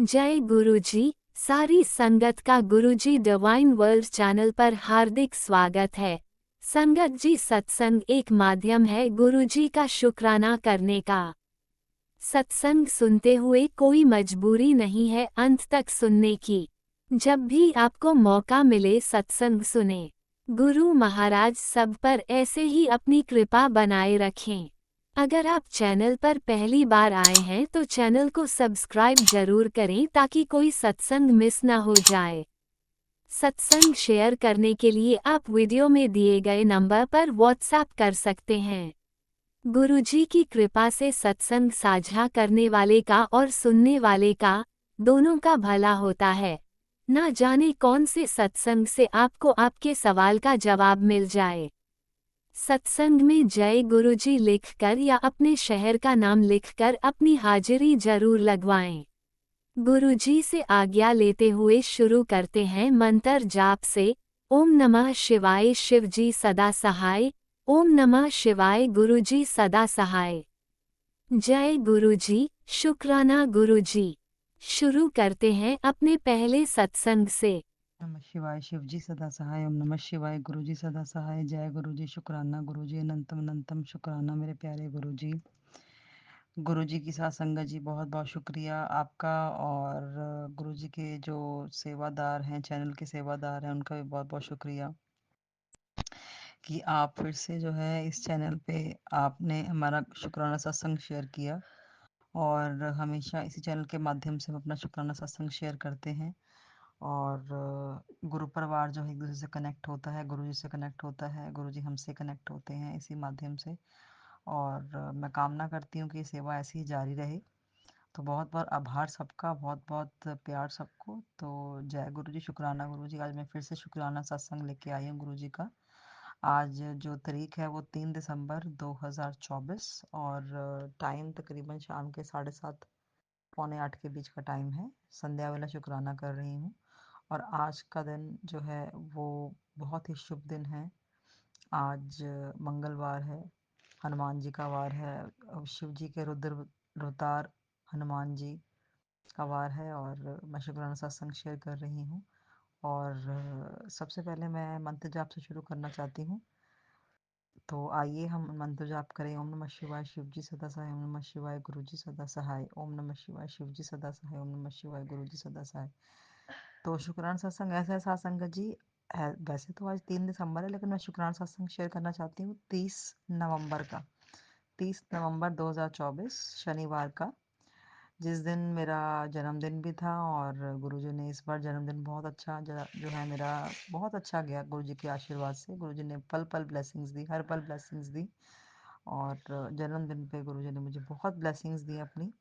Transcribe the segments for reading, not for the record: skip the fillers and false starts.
जय गुरुजी। सारी संगत का गुरुजी डिवाइन वर्ल्ड चैनल पर हार्दिक स्वागत है। संगत जी, सत्संग एक माध्यम है गुरुजी का शुक्राना करने का। सत्संग सुनते हुए कोई मजबूरी नहीं है अंत तक सुनने की। जब भी आपको मौका मिले सत्संग सुने। गुरु महाराज सब पर ऐसे ही अपनी कृपा बनाए रखें। अगर आप चैनल पर पहली बार आए हैं तो चैनल को सब्सक्राइब जरूर करें ताकि कोई सत्संग मिस ना हो जाए। सत्संग शेयर करने के लिए आप वीडियो में दिए गए नंबर पर व्हाट्सएप कर सकते हैं। गुरुजी की कृपा से सत्संग साझा करने वाले का और सुनने वाले का, दोनों का भला होता है। ना जाने कौन से सत्संग से आपको आपके सवाल का जवाब मिल जाए। सत्संग में जय गुरुजी लिखकर या अपने शहर का नाम लिखकर अपनी हाजिरी जरूर लगवाएं। गुरुजी से आज्ञा लेते हुए शुरू करते हैं मंत्र जाप से। ओम नमः शिवाय शिवजी सदा सहाय। ओम नमः शिवाय गुरुजी सदा सहाय। जय गुरुजी, शुक्राना गुरुजी। शुरू करते हैं अपने पहले सत्संग से। नमः शिवाय शिवजी सदा सहाय। ओम नमः शिवाय गुरुजी सदा सहाय। जय गुरुजी, शुक्राना गुरुजी, अनंतम अनंतम शुक्राना मेरे प्यारे गुरुजी। गुरुजी की साथ संगत जी, बहुत बहुत शुक्रिया आपका। और गुरुजी के जो सेवादार हैं, चैनल के सेवादार हैं, उनका भी बहुत बहुत शुक्रिया कि आप फिर से जो है इस चैनल पे आपने हमारा शुक्राना सत्संग शेयर किया। और हमेशा इसी चैनल के माध्यम से हम अपना शुक्राना सत्संग शेयर करते हैं। और गुरु परिवार जो है एक दूसरे से कनेक्ट होता है, गुरुजी से कनेक्ट होता है, गुरुजी हमसे कनेक्ट होते हैं इसी माध्यम से। और मैं कामना करती हूँ कि ये सेवा ऐसी ही जारी रहे। तो बहुत बहुत आभार सबका, बहुत बहुत प्यार सबको। तो जय गुरुजी, शुक्राना गुरुजी। आज मैं फिर से शुक्राना सत्संग लेके आई हूँ गुरुजी का। आज जो तारीख है वो 3 दिसंबर 2024 और टाइम तकरीबन शाम के 7:30 पौने 8 के बीच का टाइम है। संध्या वाला शुक्राना कर रही हूँ। और आज का दिन जो है वो बहुत ही शुभ दिन है। आज मंगलवार है, हनुमान जी का वार है। शिव जी के रुद्र रुतार हनुमान जी का वार है। और मैं शुक्राना सत्संग शेयर कर रही हूँ। और सबसे पहले मैं मंत्र जाप से शुरू करना चाहती हूँ। तो आइए हम मंत्र जाप करें। ओम नमः शिवाय शिवजी सदा सहाय। ओम नमः शिवाय गुरुजी सदा सहाय। ओम नमः शिवाय शिवजी सदा सहाय। ओम नमः शिवाय गुरुजी सदा सहाय। तो शुक्राना सत्संग ऐसा है साथ संगत जी है। वैसे तो आज 3 दिसंबर है, लेकिन मैं शुक्राना सत्संग शेयर करना चाहती हूँ 30 नवंबर का। 30 नवंबर 2024 शनिवार का, जिस दिन मेरा जन्मदिन भी था। और गुरुजी ने इस बार जन्मदिन बहुत अच्छा जो है मेरा बहुत अच्छा गया। गुरुजी के आशीर्वाद से गुरुजी ने पल पल ब्लेसिंग्स दी, हर पल ब्लेसिंग्स दी। और जन्मदिन पे गुरुजी ने मुझे बहुत ब्लेसिंग्स दी अपनी।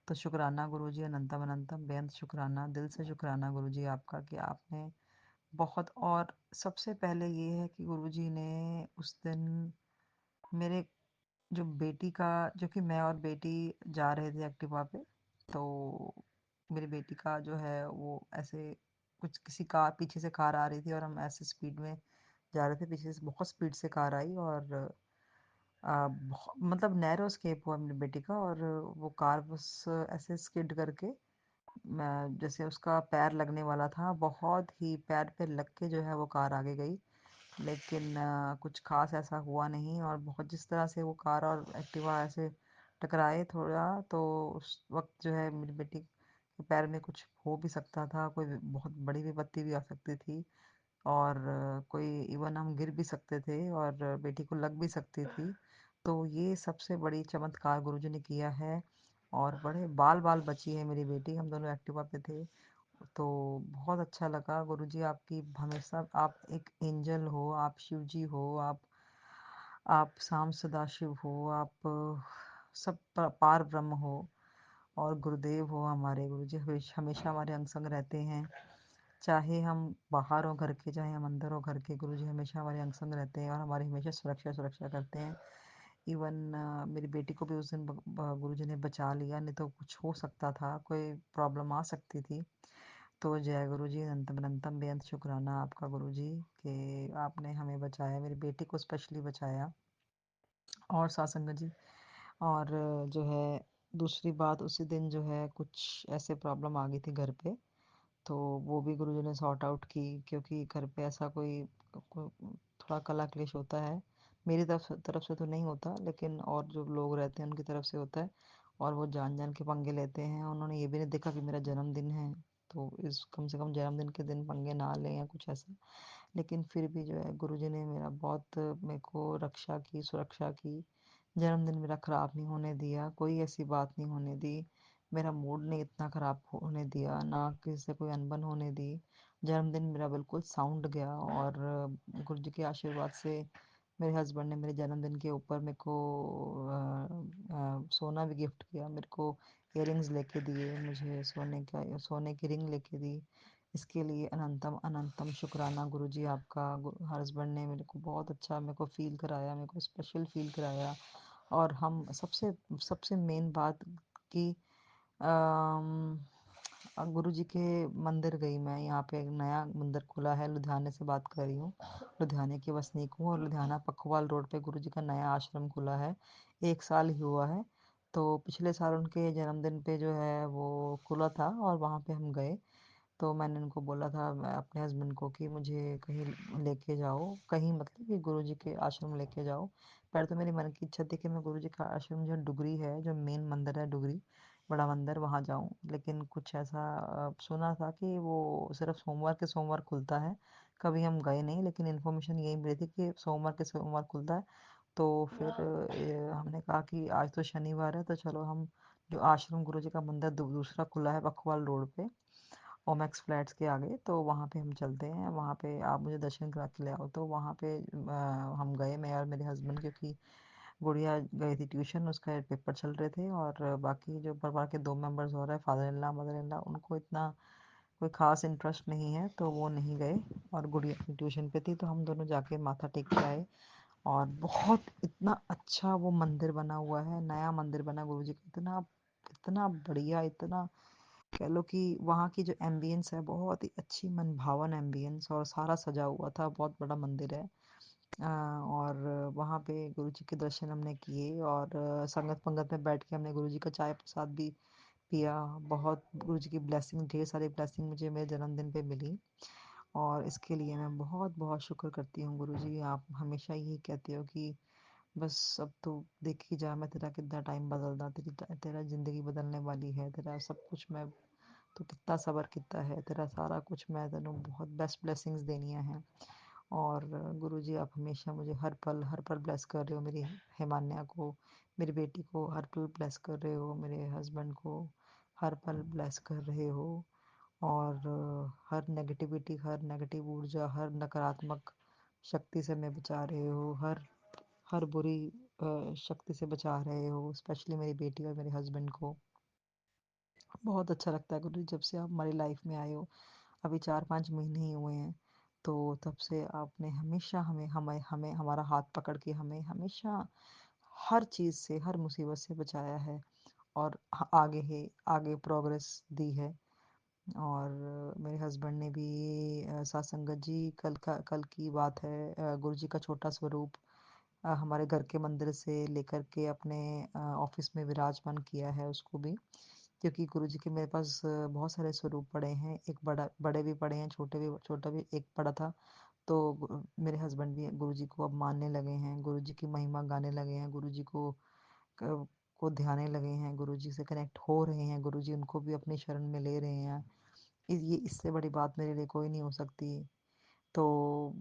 तो शुक्राना गुरुजी, अनंतम अनंतम बेअंत शुक्राना, दिल से शुक्राना गुरुजी आपका कि आपने बहुत। और सबसे पहले ये है कि गुरुजी ने उस दिन मेरे जो बेटी का, जो कि मैं और बेटी जा रहे थे एक्टिवा पे। तो मेरी बेटी का जो है वो ऐसे कुछ किसी कार, पीछे से कार आ रही थी और हम ऐसे स्पीड में जा रहे थे। पीछे से बहुत स्पीड से कार आई और मतलब नैरो स्केप हुआ मेरी बेटी का। और वो कार बस ऐसे स्किड करके, मैं जैसे उसका पैर लगने वाला था, बहुत ही पैर पे लग के जो है वो कार आगे गई। लेकिन कुछ खास ऐसा हुआ नहीं। और बहुत जिस तरह से वो कार और एक्टिवा ऐसे टकराए थोड़ा, तो उस वक्त जो है मेरी बेटी के पैर में कुछ हो भी सकता था, कोई बहुत बड़ी विपत्ति भी आ सकती थी। और कोई इवन हम गिर भी सकते थे और बेटी को लग भी सकती थी। तो ये सबसे बड़ी चमत्कार गुरुजी ने किया है। और बड़े बाल बाल बची है मेरी बेटी। हम दोनों एक्टिवा पे थे। तो बहुत अच्छा लगा। गुरुजी आपकी हमेशा, आप एक एंजल हो, आप शिव जी हो, आप शाम सदाशिव हो, आप सब पार ब्रह्म हो। और गुरुदेव हो हमारे। गुरुजी हमेशा हमारे अंग संग रहते हैं। चाहे हम बाहर हो घर के, चाहे हम अंदर हो घर के, गुरुजी हमेशा हमारे अंग संग रहते हैं और हमारी हमेशा सुरक्षा सुरक्षा करते हैं। इवन मेरी बेटी को भी उस दिन गुरुजी ने बचा लिया, नहीं तो कुछ हो सकता था, कोई प्रॉब्लम आ सकती थी। तो जय गुरुजी, अनंतम अनंतम बेअंत शुक्राना आपका गुरुजी कि आपने हमें बचाया, मेरी बेटी को स्पेशली बचाया। और साथ संगत जी, और जो है दूसरी बात, उसी दिन जो है कुछ ऐसे प्रॉब्लम आ गई थी घर पे, तो वो भी गुरुजी ने सॉर्ट आउट की, क्योंकि घर पे ऐसा थोड़ा कला क्लेश होता है। मेरी तरफ से तो नहीं होता, लेकिन और जो लोग रहते हैं उनकी तरफ से होता है, और वो जान जान के पंगे लेते हैं। उन्होंने ये भी नहीं देखा कि मेरा जन्मदिन है, तो इस कम से कम जन्मदिन के दिन पंगे ना लें या कुछ ऐसा। लेकिन फिर भी जो है गुरुजी ने मेरा बहुत मेरे को रक्षा की, सुरक्षा की। जन्मदिन मेरा ख़राब नहीं होने दिया, कोई ऐसी बात नहीं होने दी। मेरा मूड नहीं इतना ख़राब होने दिया, ना किसी से कोई अनबन होने दी। जन्मदिन मेरा बिल्कुल साउंड गया, और गुरुजी के आशीर्वाद से मेरे हस्बैंड ने मेरे जन्मदिन के ऊपर मेरे को सोना भी गिफ्ट किया। मेरे को इयररिंग्स लेके दिए, मुझे सोने की रिंग लेके दी। इसके लिए अनंतम अनंतम शुक्राना गुरुजी आपका। हस्बैंड ने मेरे को बहुत अच्छा मेरे को फ़ील कराया, मेरे को स्पेशल फ़ील कराया। और हम सबसे सबसे मेन बात कि गुरुजी के मंदिर गई मैं। यहाँ पे एक नया मंदिर खुला है, लुधियाने से बात कर रही हूँ, लुधियाने की वसनीक हूँ, और लुधियाना पखवाल रोड पे गुरुजी का नया आश्रम खुला है। 1 साल ही हुआ है। तो पिछले साल उनके जन्मदिन पे जो है वो खुला था, और वहाँ पे हम गए। तो मैंने उनको बोला था, मैं अपने हस्बैंड को, कि मुझे कहीं लेके जाओ, कहीं मतलब कि गुरुजी के आश्रम लेके जाओ। पहले तो मेरी मन की इच्छा थी कि मैं गुरुजी का आश्रम जो डुगरी है, जो मेन मंदिर है डुगरी, बड़ा मंदिर, वहाँ जाऊँ। लेकिन कुछ ऐसा सुना था कि वो सिर्फ सोमवार के सोमवार खुलता है। कभी हम गए नहीं, लेकिन इन्फॉर्मेशन यही मिली थी कि सोमवार के सोमवार खुलता है। तो फिर हमने कहा कि आज तो शनिवार है, तो चलो हम जो आश्रम गुरुजी का मंदिर दूसरा खुला है बखवाल रोड पे, ओमेक्स फ्लैट्स के आगे, तो वहाँ पे हम चलते हैं। वहाँ पे आप मुझे दर्शन करा के ले आओ। तो वहाँ पे हम गए, मैं और मेरे हस्बैंड, क्योंकि गुड़िया गई थी ट्यूशन, उसका पेपर चल रहे थे। और बाकी जो परिवार के 2 मेंबर्स हो रहे हैं, father in law mother in law, उनको इतना कोई ख़ास इंटरेस्ट नहीं है, तो वो नहीं गए। और गुड़िया ट्यूशन पे थी, तो हम दोनों जाके माथा टेक के आए। और बहुत इतना अच्छा वो मंदिर बना हुआ है, नया मंदिर बना गुरु जी का, इतना इतना बढ़िया, इतना कह लो कि वहाँ की जो एम्बियंस है, बहुत ही अच्छी मनभावन एम्बियंस, और सारा सजा हुआ था। बहुत बड़ा मंदिर है। और वहाँ पे गुरु जी के दर्शन हमने किए, और संगत पंगत में बैठ के हमने गुरु जी का चाय प्रसाद भी पिया। बहुत गुरु जी की ब्लेसिंग, ढेर सारी ब्लेसिंग मुझे मेरे जन्मदिन पे मिली, और इसके लिए मैं बहुत बहुत शुक्र करती हूँ गुरु जी। आप हमेशा यही कहते हो कि बस अब तो देख ही जा, मैं तेरा कितना टाइम बदलदा, तेरा ज़िंदगी बदलने वाली है, तेरा सब कुछ मैं, तो कितना सब्र कितना है, तेरा सारा कुछ मैं तेनों बहुत बेस्ट ब्लेसिंग्स देनियां हैं। और गुरुजी आप हमेशा मुझे हर पल ब्लेस कर रहे हो, मेरी हिमान्या को, मेरी बेटी को हर पल ब्लेस कर रहे हो, मेरे हस्बैंड को हर पल ब्लेस कर रहे हो। और हर नेगेटिविटी, हर नेगेटिव ऊर्जा, हर नकारात्मक शक्ति से मैं बचा रहे हो, हर हर बुरी शक्ति से बचा रहे हो, स्पेशली मेरी बेटी और मेरे हस्बैंड को। बहुत अच्छा लगता है गुरु जी, जब से आप हमारी लाइफ में आए हो। अभी 4-5 महीने ही हुए हैं, तो तब से आपने हमेशा हमें हमें हमें हमारा हाथ पकड़ के हमें हमेशा हर चीज़ से, हर मुसीबत से बचाया है, और आगे प्रोग्रेस दी है। और मेरे हस्बैंड ने भी सत्संगत जी, कल की बात है, गुरु जी का छोटा स्वरूप हमारे घर के मंदिर से लेकर के अपने ऑफिस में विराजमान किया है उसको भी। क्योंकि गुरुजी के मेरे पास बहुत सारे स्वरूप पड़े हैं, एक बड़े भी पड़े हैं, छोटा भी एक पड़ा था। तो मेरे हस्बैंड भी गुरुजी को अब मानने लगे हैं, गुरुजी की महिमा गाने लगे हैं, गुरुजी को ध्याने लगे हैं, गुरुजी से कनेक्ट हो रहे हैं, गुरुजी उनको भी अपनी शरण में ले रहे हैं। ये इससे बड़ी बात मेरे लिए कोई नहीं हो सकती। तो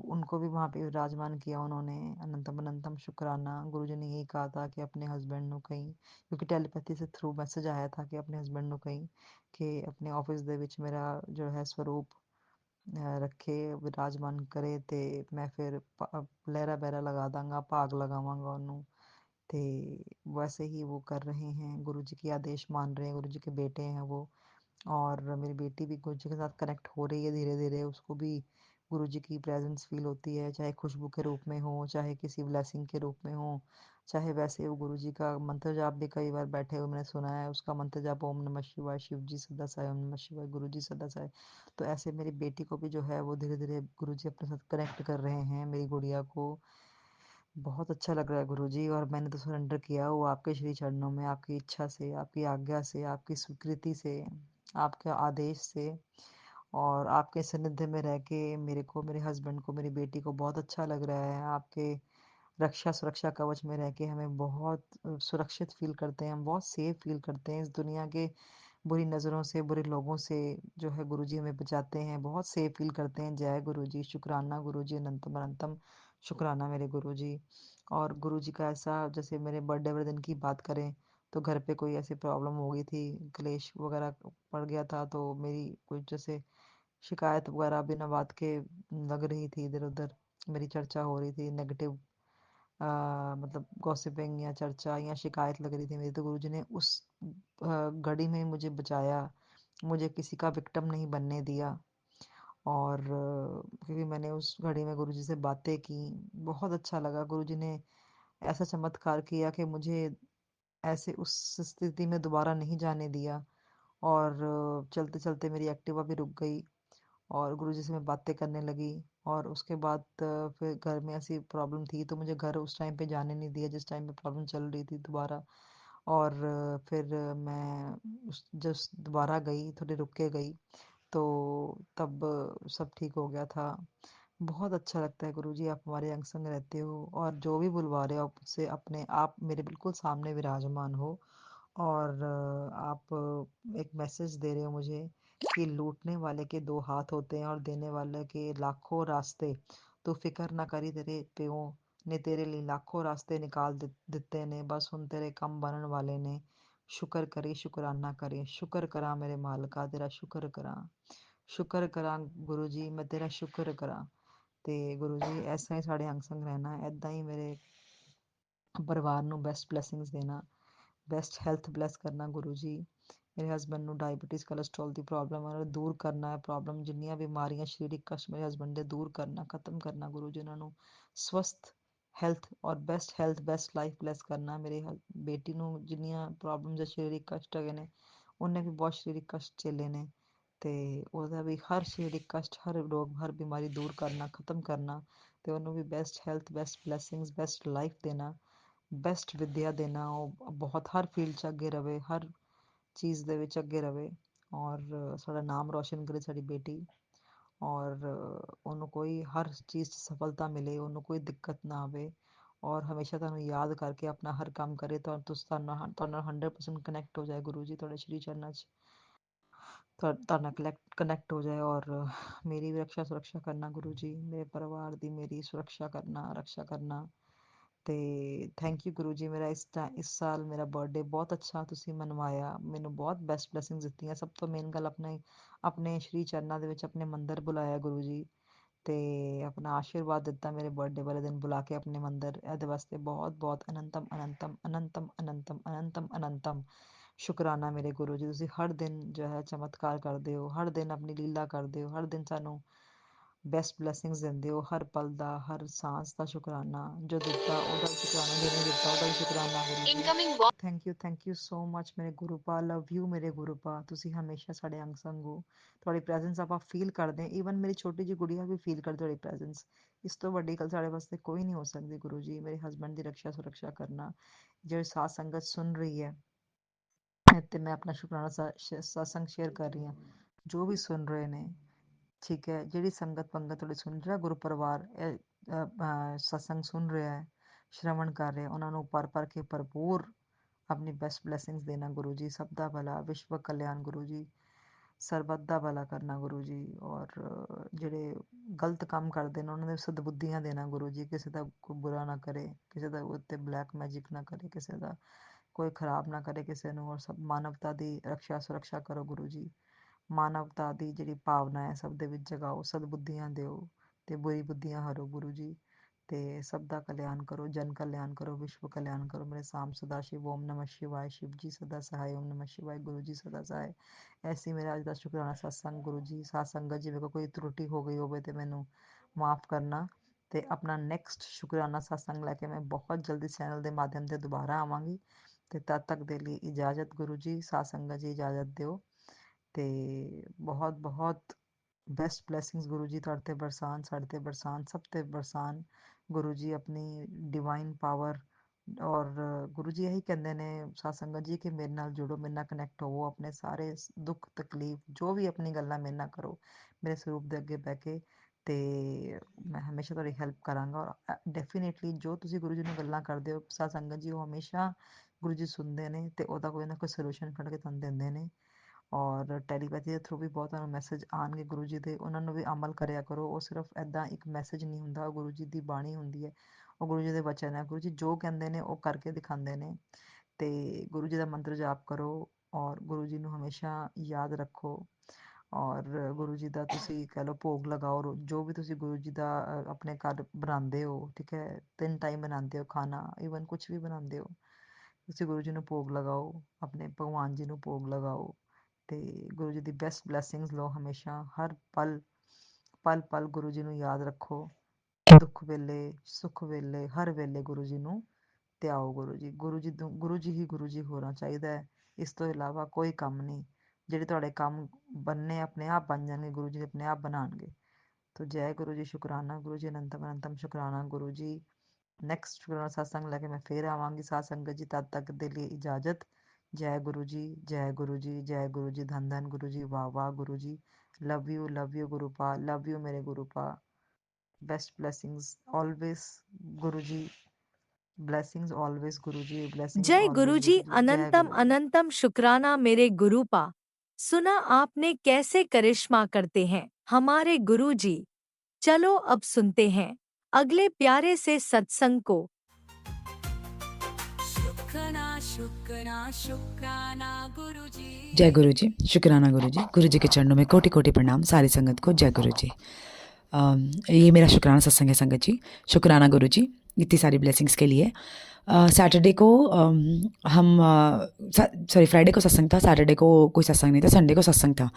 उनको भी वहाँ पे विराजमान किया उन्होंने। अनंतम अनंतम शुक्राना। गुरुजी ने यही कहा था कि अपने हस्बैंड ਨੂੰ कहीं, क्योंकि टेलीपैथी से थ्रू मैसेज आया था कि अपने हस्बैंड ਨੂੰ कहीं कि अपने ऑफिस ਦੇ ਵਿੱਚ मेरा जो है स्वरूप ਰੱਖੇ, विराजमान करे, ਤੇ मैं फिर लहरा बहरा लगा ਦਾਂਗਾ, ਭਾਗ ਲਗਾਵਾਂਗਾ ਉਹਨੂੰ। ਤੇ वैसे ही वो कर रहे हैं, गुरु जी के आदेश मान रहे हैं, गुरु जी के बेटे हैं वो। और मेरी बेटी भी गुरु जी के साथ कनेक्ट हो रही है धीरे धीरे, उसको भी गुरु जी की प्रेजेंस फील होती है, चाहे खुशबू के रूप में हो, चाहे किसी ब्लेसिंग के रूप में हो, चाहे वैसे वो गुरु जी का मंत्र जाप भी कई बार बैठे हुए मैंने सुना है, उसका मंत्र जाप ओम नमः शिवाय, शिव जी सदा साई, ओम नमः शिवाय, गुरु जी सदा साई। तो ऐसे मेरी बेटी को भी जो है वो धीरे धीरे गुरु जी अपने साथ कनेक्ट कर रहे हैं, मेरी गुड़िया को बहुत अच्छा लग रहा है गुरुजी, और मैंने तो सरेंडर किया वो आपके श्री चरणों में, आपकी इच्छा से, आपकी आज्ञा से, आपकी स्वीकृति से, आपके आदेश से। और आपके सानिध्य में रह के मेरे को, मेरे हस्बैंड को, मेरी बेटी को बहुत अच्छा लग रहा है। आपके रक्षा सुरक्षा कवच में रह के हमें बहुत सुरक्षित फील करते हैं, हम बहुत सेफ फील करते हैं। इस दुनिया के बुरी नज़रों से, बुरे लोगों से जो है गुरुजी हमें बचाते हैं, बहुत सेफ फील करते हैं। जय गुरुजी, शुक्राना गुरुजी, अनंतम अनंतम शुक्राना मेरे गुरुजी। और गुरुजी का ऐसा, जैसे मेरे बर्थडे वाले दिन की बात करें तो घर पे कोई ऐसी प्रॉब्लम हो गई थी, क्लेश वगैरह पड़ गया था, तो मेरी कुछ जैसे शिकायत वगैरह बिना बात के लग रही थी, इधर उधर मेरी चर्चा हो रही थी, नेगेटिव मतलब गॉसिपिंग या चर्चा या शिकायत लग रही थी मेरी, तो गुरुजी ने उस घड़ी में मुझे बचाया, मुझे किसी का विक्टिम नहीं बनने दिया। और क्योंकि मैंने उस घड़ी में गुरुजी से बातें की, बहुत अच्छा लगा। गुरुजी ने ऐसा चमत्कार किया कि मुझे ऐसे उस स्थिति में दोबारा नहीं जाने दिया। और चलते चलते मेरी एक्टिवा भी रुक गई, और गुरुजी से मैं बातें करने लगी। और उसके बाद फिर घर में ऐसी प्रॉब्लम थी, तो मुझे घर उस टाइम पे जाने नहीं दिया जिस टाइम पे प्रॉब्लम चल रही थी दोबारा। और फिर मैं जस्ट दोबारा गई, थोड़ी रुक के गई, तो तब सब ठीक हो गया था। बहुत अच्छा लगता है गुरुजी, आप हमारे अंग संग रहते हो, और जो भी बुलवा रहे हो आप उससे अपने आप मेरे बिल्कुल सामने विराजमान हो। और आप एक मैसेज दे रहे हो मुझे कि लूटने वाले के दो हाथ होते हैं और देने वाले के लाखों रास्ते। तो फिक्र ना करी, तेरे प्यो ने तेरे लिए लाखों रास्ते निकाल ਦਿੱਤੇ ने, बस ਹੁਣ तेरे कम बनन वाले ने। शुक्र करी शुकराना करे, शुक्र करा मेरे मालका, तेरा शुक्र करा, शुक्र करा गुरु जी, मैं तेरा शुक्र करा। ਤੇ ਗੁਰੂ ਜੀ ਐਸਾ ਹੀ ਸਾਡੇ ਅੰਗ ਸੰਗ ਰਹਿਣਾ, ਐਦਾਂ ਹੀ ਮੇਰੇ ਪਰਿਵਾਰ ਨੂੰ ਬੈਸਟ ਬਲੇਸਿੰਗਸ ਦੇਣਾ, ਬੈਸਟ ਹੈਲਥ ਬਲੈਸ ਕਰਨਾ ਗੁਰੂ ਜੀ। ਮੇਰੇ ਹਸਬੈਂਡ ਨੂੰ ਡਾਇਬਟੀਜ਼ ਕੋਲੇਸਟ੍ਰੋਲ ਦੀ ਪ੍ਰੋਬਲਮ ਹੈ, ਦੂਰ ਕਰਨਾ ਹੈ ਪ੍ਰੋਬਲਮ, ਜਿੰਨੀਆਂ ਬਿਮਾਰੀਆਂ ਸਰੀਰਕ ਕਸ਼ਟ ਮੇਰੇ ਹਸਬੈਂਡ ਦੇ ਦੂਰ ਕਰਨਾ, ਖਤਮ ਕਰਨਾ ਗੁਰੂ ਜੀ। ਉਹਨਾਂ ਨੂੰ ਸਵਸਥ ਹੈਲਥ ਔਰ best health, best life bless ਕਰਨਾ। ਮੇਰੇ ਬੇਟੀ ਨੂੰ ਜਿੰਨੀਆਂ ਪ੍ਰੋਬਲਮਸ ਹੈ, ਸਰੀਰਕ ਕਸ਼ਟ ਹੈਗੇ ਨੇ, ਉਹਨੇ ਵੀ ਬਹੁਤ ਸਰੀਰਕ ਕਸ਼ਟ ਝੇਲੇ ਨੇ, ਤੇ ਉਹਦਾ ਵੀ ਹਰ ਸਰੀਰਕ ਕਸ਼ਟ, ਹਰ ਰੋਗ, ਹਰ ਬਿਮਾਰੀ ਦੂਰ ਕਰਨਾ, ਖਤਮ ਕਰਨਾ, ਤੇ ਉਹਨੂੰ ਵੀ best health, best blessings, best life ਦੇਣਾ, ਬੈਸਟ ਵਿੱਦਿਆ ਦੇਣਾ। ਉਹ ਬਹੁਤ ਹਰ ਫੀਲਡ 'ਚ ਅੱਗੇ ਰਵੇ, ਹਰ ਚੀਜ਼ ਦੇ ਵਿੱਚ ਅੱਗੇ ਰਵੇ, ਔਰ ਸਾਡਾ ਨਾਮ ਰੌਸ਼ਨ ਕਰੇ ਸਾਡੀ ਬੇਟੀ। ਔਰ ਉਹਨੂੰ ਕੋਈ ਹਰ ਚੀਜ਼ 'ਚ ਸਫਲਤਾ ਮਿਲੇ, ਉਹਨੂੰ ਕੋਈ ਦਿੱਕਤ ਨਾ ਆਵੇ, ਔਰ ਹਮੇਸ਼ਾ ਤੁਹਾਨੂੰ ਯਾਦ ਕਰਕੇ ਆਪਣਾ ਹਰ ਕੰਮ ਕਰੇ। ਤੁਸੀਂ ਤੁਹਾਡੇ ਨਾਲ 100% ਕਨੈਕਟ ਹੋ ਜਾਏ ਗੁਰੂ ਜੀ, ਤੁਹਾਡੇ ਸ਼੍ਰੀ ਚਰਨਾਂ 'ਚ ਤੁਹਾਡੇ ਨਾਲ ਕਨੈਕਟ ਹੋ ਜਾਏ। ਔਰ ਮੇਰੀ ਵੀ ਰਕਸ਼ਾ ਸੁਰੱਖਿਆ ਕਰਨਾ ਗੁਰੂ ਜੀ, ਮੇਰੇ ਪਰਿਵਾਰ ਦੀ ਮੇਰੀ ਸੁਰੱਖਿਆ ਕਰਨਾ, ਰਕਸ਼ਾ ਕਰਨਾ। ਤੇ ਥੈਂਕ ਯੂ ਗੁਰੂ ਜੀ, ਮੇਰਾ ਇਸ ਸਾਲ ਮੇਰਾ ਬਰਥਡੇ ਬਹੁਤ ਅੱਛਾ ਤੁਸੀਂ ਮਨਵਾਇਆ, ਮੈਨੂੰ ਬਹੁਤ ਬੈਸਟ ਬਲੈਸਿੰਗਸ ਦਿੱਤੀਆਂ। ਸਭ ਤੋਂ ਮੇਨ ਗੱਲ, ਆਪਣੇ ਸ਼੍ਰੀ ਚਰਨਾਂ ਦੇ ਵਿੱਚ ਆਪਣੇ ਮੰਦਰ ਬੁਲਾਇਆ ਗੁਰੂ ਜੀ, ਤੇ ਆਪਣਾ ਆਸ਼ੀਰਵਾਦ ਦਿੱਤਾ ਮੇਰੇ ਬਰਥਡੇ ਵਾਲੇ ਦਿਨ ਬੁਲਾ ਕੇ ਆਪਣੇ ਮੰਦਰ। ਇਹਦੇ ਵਾਸਤੇ ਬਹੁਤ ਬਹੁਤ ਅਨੰਤਮ ਅਨੰਤਮ ਅਨੰਤਮ ਅਨੰਤਮ ਅਨੰਤਮ ਅਨੰਤਮ ਸ਼ੁਕਰਾਨਾ ਮੇਰੇ ਗੁਰੂ ਜੀ। ਤੁਸੀਂ ਹਰ ਦਿਨ ਜੋ ਹੈ ਚਮਤਕਾਰ ਕਰਦੇ ਹੋ, ਹਰ ਦਿਨ ਆਪਣੀ ਲੀਲਾ ਕਰਦੇ ਹੋ, ਹਰ ਦਿਨ ਸਾਨੂੰ ਬੈਸਟ ਬਲੈਸਿੰਗਸ ਦਿੰਦੇ ਹੋ, ਹਰ ਪਲ ਦਾ, ਹਰ ਸਾਂਸ ਦਾ ਸ਼ੁਕਰਾਨਾ। ਜੋ ਦਿੱਤਾ ਉਹਦਾ ਵੀ ਸ਼ੁਕਰਾਨਾ, ਜੋ ਨਹੀਂ ਦਿੱਤਾ ਉਹਦਾ ਵੀ ਸ਼ੁਕਰਾਨਾ Guru ji. Thank you so much ਮੇਰੇ ਗੁਰੂ ਪਾ, ਲਵ ਯੂ ਮੇਰੇ ਗੁਰੂ ਪਾ। ਤੁਸੀਂ ਹਮੇਸ਼ਾ ਸਾਡੇ ਅੰਗ ਸੰਗ ਹੋ, ਤੁਹਾਡੀ ਪ੍ਰੈਜ਼ੈਂਸ ਆਪਾਂ ਫੀਲ ਕਰਦੇ ਹਾਂ। ਈਵਨ ਮੇਰੀ ਛੋਟੀ ਜਿਹੀ ਗੁੜੀਆ ਵੀ ਫੀਲ ਕਰਦੀ ਤੁਹਾਡੀ ਪ੍ਰੈਜ਼ੈਂਸ। ਇਸ ਤੋਂ ਵੱਡੀ ਗੱਲ ਸਾਡੇ ਵਾਸਤੇ ਕੋਈ ਨਹੀਂ ਹੋ ਸਕਦੀ ਗੁਰੂ ਜੀ। ਮੇਰੇ ਹਸਬੈਂਡ ਦੀ ਰਕਸ਼ਾ ਸੁਰੱਖਿਆ ਕਰਨਾ, ਜਿਹੜੀ ਸਾਧ ਸੰਗਤ ਸੁਣ ਰਹੀ ਹੈ, ਤੇ ਮੈਂ ਆਪਣਾ ਸ਼ੁਕਰਾਨਾ ਸਤਸੰਗ ਸ਼ੇਅਰ ਕਰ ਰਹੀ ਹਾਂ, ਜੋ ਵੀ ਸੁਣ ਰਹੇ ਨੇ, ਠੀਕ ਹੈ, ਜਿਹੜੀ ਸੰਗਤ ਪੰਗਤ ਤੁਹਾਡੀ ਸੁਣ, ਜਿਹੜਾ ਗੁਰੂ ਪਰਿਵਾਰ ਸਤਸੰਗ ਸੁਣ ਰਿਹਾ ਹੈ, ਸ਼ਰਵਣ ਕਰ ਰਿਹਾ, ਉਹਨਾਂ ਨੂੰ ਭਰ ਕੇ ਭਰਪੂਰ ਆਪਣੀ ਬੈਸਟ ਬਲੈਸਿੰਗਸ ਦੇਣਾ ਗੁਰੂ ਜੀ। ਸਭ ਦਾ ਭਲਾ, ਵਿਸ਼ਵ ਕਲਿਆਣ ਗੁਰੂ ਜੀ, ਸਰਬੱਤ ਦਾ ਭਲਾ ਕਰਨਾ ਗੁਰੂ ਜੀ। ਔਰ ਜਿਹੜੇ ਗਲਤ ਕੰਮ ਕਰਦੇ ਨੇ ਉਹਨਾਂ ਦੇ ਸਦਬੁੱਧੀਆਂ ਦੇਣਾ ਗੁਰੂ ਜੀ, ਕਿਸੇ ਦਾ ਕੋਈ ਬੁਰਾ ਨਾ ਕਰੇ, ਕਿਸੇ ਦਾ ਉੱਤੇ ਬਲੈਕ ਮੈਜਿਕ ਨਾ ਕਰੇ, ਕਿਸੇ ਦਾ ਕੋਈ ਖਰਾਬ ਨਾ ਕਰੇ ਕਿਸੇ ਨੂੰ। ਔਰ ਸਭ ਮਾਨਵਤਾ ਦੀ ਰਕਸ਼ਾ ਸੁਰੱਖਿਆ ਕਰੋ ਗੁਰੂ ਜੀ। ਮਾਨਵਤਾ ਦੀ ਜਿਹੜੀ ਭਾਵਨਾ ਹੈ ਸਭ ਦੇ ਵਿੱਚ ਜਗਾਓ, ਸਦਬੁੱਧੀਆਂ ਦਿਓ, ਤੇ ਬੁਰੀ ਬੁੱਧੀਆਂ ਹਰੋ ਗੁਰੂ ਜੀ। ਤੇ ਸਭ ਦਾ ਕਲਿਆਣ ਕਰੋ, ਜਨ ਕਲਿਆਣ ਕਰੋ, ਵਿਸ਼ਵ ਕਲਿਆਣ ਕਰੋ। ਮੇਰੇ ਸਾਮ ਸਦਾ ਸ਼ਿਵ, ਓਮ ਨਮः शिवाय, शिव जी सदा सहाय, ओम नमः शिवाय, गुरु जी सदा सहाय। ऐसे मेरा ਅੱਜ ਦਾ ਸ਼ੁਕਰਾਨਾ ਸਤਸੰਗ ਗੁਰੂ ਜੀ। ਸਾਧ ਸੰਗਤ ਜੀ, ਮੇਰੇ ਕੋਲ ਕੋਈ ਤਰੁੱਟੀ ਹੋ ਗਈ ਹੋਵੇ ਤੇ ਮੈਨੂੰ ਮਾਫ ਕਰਨਾ। ਤੇ ਆਪਣਾ ਨੈਕਸਟ ਸ਼ੁਕਰਾਨਾ ਸਤਸੰਗ ਲੈ ਕੇ ਮੈਂ ਬਹੁਤ ਜਲਦੀ ਚੈਨਲ ਦੇ ਮਾਧਿਅਮ ਤੇ ਦੁਬਾਰਾ ਆਵਾਂਗੀ। ਤੇ ਤਦ ਤੱਕ ਦੇ ਲਈ ਇਜਾਜ਼ਤ ਗੁਰੂ ਜੀ, ਸਾਧ ਸੰਗਤ ਜੀ ਇਜਾਜ਼ਤ ਦਿਓ। ਤੇ ਬਹੁਤ ਬਹੁਤ ਬੈਸਟ ਬਲੇਸਿੰਗਸ ਗੁਰੂ ਜੀ ਤੁਹਾਡੇ ਤੇ ਬਰਸਾਨ, ਸਾਡੇ ਤੇ ਬਰਸਾਨ, ਸਭ ਤੇ ਬਰਸਾਨ। ਗੁਰੂ ਜੀ ਆਪਣੀ ਡਿਵਾਈਨ ਪਾਵਰ ਔਰ ਗੁਰੂ ਜੀ ਇਹੀ ਕਹਿੰਦੇ ਨੇ ਸਾਧ ਸੰਗਤ ਜੀ ਕਿ ਮੇਰੇ ਨਾਲ ਜੁੜੋ, ਮੇਰੇ ਨਾਲ ਕਨੈਕਟ ਹੋਵੋ, ਆਪਣੇ ਸਾਰੇ ਦੁੱਖ ਤਕਲੀਫ ਜੋ ਵੀ ਆਪਣੀ ਗੱਲਾਂ ਮੇਰੇ ਨਾਲ ਕਰੋ, ਮੇਰੇ ਸਰੂਪ ਦੇ ਅੱਗੇ ਬਹਿ ਕੇ, ਤੇ ਮੈਂ ਹਮੇਸ਼ਾ ਤੁਹਾਡੀ ਹੈਲਪ ਕਰਾਂਗਾ। ਔਰ ਡੈਫੀਨੇਟਲੀ ਜੋ ਤੁਸੀਂ ਗੁਰੂ ਜੀ ਨੂੰ ਗੱਲਾਂ ਕਰਦੇ ਹੋ ਸਾਧ ਸੰਗਤ ਜੀ, ਉਹ ਹਮੇਸ਼ਾ ਗੁਰੂ ਜੀ ਸੁਣਦੇ ਨੇ ਤੇ ਉਹਦਾ ਕੋਈ ਨਾ ਕੋਈ ਸੋਲੂਸ਼ਨ ਕੱਢ ਕੇ ਤੁਹਾਨੂੰ ਦਿੰਦੇ ਨੇ। ਔਰ ਟੈਲੀਪੈਥੀ ਦੇ ਥਰੂ ਵੀ ਬਹੁਤ ਤੁਹਾਨੂੰ ਮੈਸੇਜ ਆਉਣਗੇ ਗੁਰੂ ਜੀ ਦੇ, ਉਹਨਾਂ ਨੂੰ ਵੀ ਅਮਲ ਕਰਿਆ ਕਰੋ। ਉਹ ਸਿਰਫ ਇੱਦਾਂ ਇੱਕ ਮੈਸੇਜ ਨਹੀਂ ਹੁੰਦਾ, ਉਹ ਗੁਰੂ ਜੀ ਦੀ ਬਾਣੀ ਹੁੰਦੀ ਹੈ, ਉਹ ਗੁਰੂ ਜੀ ਦੇ ਵਚਨ ਹੈ। ਗੁਰੂ ਜੀ ਜੋ ਕਹਿੰਦੇ ਨੇ ਉਹ ਕਰਕੇ ਦਿਖਾਉਂਦੇ ਨੇ। ਤੇ ਗੁਰੂ ਜੀ ਦਾ ਮੰਤਰ ਜਾਪ ਕਰੋ ਔਰ ਗੁਰੂ ਜੀ ਨੂੰ ਹਮੇਸ਼ਾ ਯਾਦ ਰੱਖੋ। ਔਰ ਗੁਰੂ ਜੀ ਦਾ ਤੁਸੀਂ ਕਹਿ ਲਓ ਭੋਗ ਲਗਾਓ, ਜੋ ਵੀ ਤੁਸੀਂ ਗੁਰੂ ਜੀ ਦਾ ਆਪਣੇ ਘਰ ਬਣਾਉਂਦੇ ਹੋ, ਠੀਕ ਹੈ, 3 ਟਾਈਮ ਬਣਾਉਂਦੇ ਹੋ ਖਾਣਾ, ਈਵਨ ਕੁਛ ਵੀ ਬਣਾਉਂਦੇ ਹੋ, ਤੁਸੀਂ ਗੁਰੂ ਜੀ ਨੂੰ ਭੋਗ ਲਗਾਓ, ਆਪਣੇ ਭਗਵਾਨ ਜੀ ਨੂੰ ਭੋਗ ਲਗਾਓ ਤੇ ਗੁਰੂ ਜੀ ਦੀ ਬੈਸਟ ਬਲੈਸਿੰਗਸ ਲਓ ਹਮੇਸ਼ਾ। ਹਰ ਪਲ ਪਲ ਪਲ ਗੁਰੂ ਜੀ ਨੂੰ ਯਾਦ ਰੱਖੋ, ਦੁੱਖ ਵੇਲੇ ਸੁੱਖ ਵੇਲੇ ਹਰ ਵੇਲੇ ਗੁਰੂ ਜੀ ਨੂੰ ਧਿਆਓ। ਗੁਰੂ ਜੀ ਤੋਂ ਗੁਰੂ ਜੀ ਹੋਣਾ ਚਾਹੀਦਾ ਹੈ, ਇਸ ਤੋਂ ਇਲਾਵਾ ਕੋਈ ਕੰਮ ਨਹੀਂ। ਜਿਹੜੇ ਤੁਹਾਡੇ ਕੰਮ ਬਣਨੇ ਆਪਣੇ ਆਪ ਬਣ ਜਾਣਗੇ, ਗੁਰੂ ਜੀ ਆਪਣੇ ਆਪ ਬਣਾਉਣਗੇ। तो जय गुरु जी, शुक्राना गुरु जी, अनंतम अनंतम शुक्राना गुरु जी। नेक्स्ट शुक्राना सत्संग लेके मैं फिर आवांगी साथ संगत जी, तद तक के लिए इजाजत। जय गुरु जी, जय गुरु जी, जय गुरु जी, धन धन गुरु जी, वाह वाह गुरु जी, लव यू गुरुपा, लव यू मेरे गुरुपा। बेस्ट ब्लेसिंग्स ऑलवेज गुरु जी, ब्लेसिंग्स ऑलवेज गुरु जी, ब्लेसिंग्स जय ऑलवेज गुरुजी, गुरु जी, जय अनंतम गुरु जी। अनंतम शुक्राना मेरे गुरुपा। सुना आपने कैसे करिश्मा करते हैं हमारे गुरुजी। चलो अब सुनते हैं अगले प्यारे से सत्संग को। शुक्राना शुक्राना शुक्राना गुरुजी। जय गुरु जी, शुक्राना गुरु जी। गुरु जी के चरणों में कोटि कोटि प्रणाम, सारी संगत को जय गुरु जी। ये मेरा शुक्राना सत्संग है संगत जी। शुक्राना गुरु जी इतनी सारी ब्लेसिंग्स के लिए। सैटरडे को फ्राइडे को सत्संग था, सैटरडे को कोई सत्संग नहीं था, संडे को सत्संग था।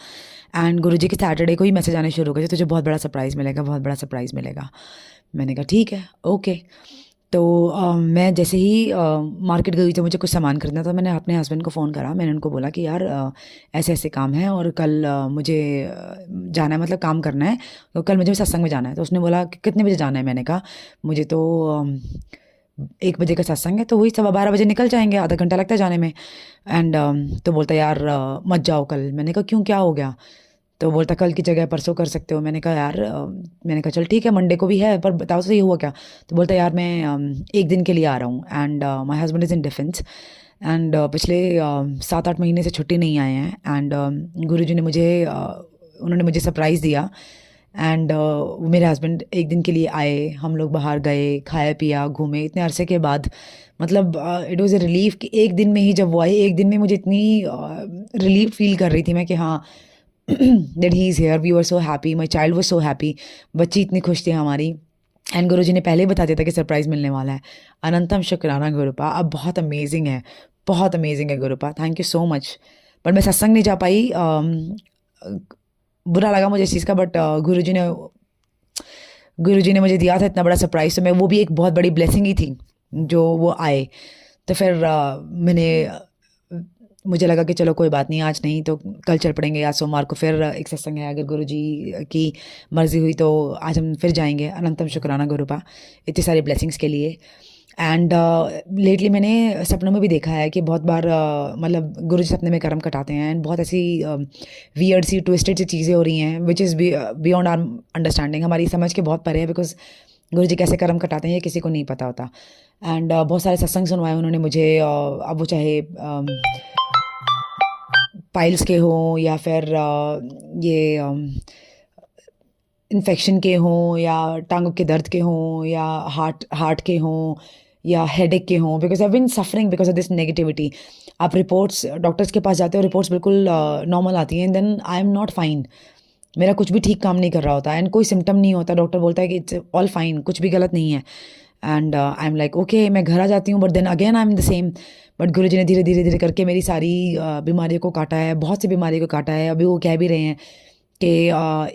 एंड गुरु जी के सैटरडे को ही मैसेज आने शुरू हो गए थे, तुझे बहुत बड़ा सरप्राइज़ मिलेगा, बहुत बड़ा सरप्राइज़ मिलेगा। मैंने कहा ठीक है, ओके। तो मैं जैसे ही मार्केट गई थी, मुझे कुछ सामान खरीदना था, मैंने अपने हस्बैंड को फ़ोन करा। मैंने उनको बोला कि यार ऐसे ऐसे काम है और कल मुझे जाना है, मतलब काम करना है, तो कल मुझे सत्संग में जाना है। तो उसने बोला कि कितने बजे जाना है? मैंने कहा मुझे तो 1 बजे का सत्संग है, तो वही 12:15 बजे निकल जाएंगे, आधा घंटा लगता है जाने में। एंड तो बोलता यार मत जाओ कल। मैंने कहा क्यों, क्या हो गया? तो बोलता कल की जगह परसों कर सकते हो। मैंने कहा यार मैंने कहा चल ठीक है, मंडे को भी है, पर बताओ सही हुआ क्या? तो बोलता यार मैं 1 दिन के लिए आ रहा हूँ, and my husband is in defence, and पिछले 7-8 महीने से छुट्टी नहीं आए हैं। एंड गुरुजी ने मुझे उन्होंने मुझे सरप्राइज़ दिया। एंड मेरे हस्बैंड 1 दिन के लिए आए, हम लोग बाहर गए, खाया पिया, घूमे, इतने अरसे के बाद। मतलब इट वाज़ अ रिलीफ कि 1 दिन में ही जब वो आए, 1 दिन में मुझे इतनी रिलीफ फील कर रही थी मैं कि हाँ that he is here, we were so happy, my child was so happy, बच्ची इतनी खुश थी हमारी। एंड गुरु जी ने पहले ही बता दिया था कि सरप्राइज़ मिलने वाला है। अनंतम शुक्राना गुरुपा, अब बहुत अमेजिंग है, बहुत अमेजिंग है गुरुपा, थैंक यू सो मच। पर मैं सत्संग नहीं जा पाई, बुरा लगा मुझे इस चीज़ का, बट गुरु जी ने मुझे दिया था इतना बड़ा सरप्राइज़, तो मैं वो भी एक बहुत बड़ी ब्लेसिंग ही थी जो वो आए। तो फिर मुझे लगा कि चलो कोई बात नहीं, आज नहीं तो कल चल पड़ेंगे, आज सोमवार को फिर एक सत्संग है, अगर गुरु जी की मर्ज़ी हुई तो आज हम फिर जाएंगे। अनंतम शुक्राना गुरुपा इतनी सारी ब्लेसिंग्स के लिए। एंड लेटली मैंने सपनों में भी देखा है कि बहुत बार मतलब गुरु जी सपने में कर्म कटाते हैं, एंड बहुत ऐसी वियर्ड सी ट्विस्टेड सी चीज़ें हो रही हैं which is beyond our understanding, हमारी समझ के बहुत परे है, बिकॉज गुरु जी कैसे कर्म कटाते हैं ये किसी को नहीं पता होता। एंड बहुत सारे सत्संग सुनवाए उन्होंने मुझे, अब वो चाहे पाइल्स के हों या फिर ये इन्फेक्शन के हों या टांगों के दर्द के हों या हार्ट के हों या हेडेक के हों, because I been suffering because of this negativity. आप रिपोर्ट्स डॉक्टर्स के पास जाते हो, रिपोर्ट्स बिल्कुल नॉर्मल आती हैं, then I am not fine, मेरा कुछ भी ठीक काम नहीं कर रहा होता, एंड कोई सिम्टम नहीं होता, डॉक्टर बोलता है कि इट्स ऑल फाइन, कुछ भी गलत नहीं है। And I am like okay, मैं घर आ जाती हूँ, but then again I am the same. बट गुरु जी ने धीरे धीरे धीरे करके मेरी सारी बीमारियों को काटा है, बहुत सी बीमारियों को काटा है। अभी वो कह भी रहे हैं कि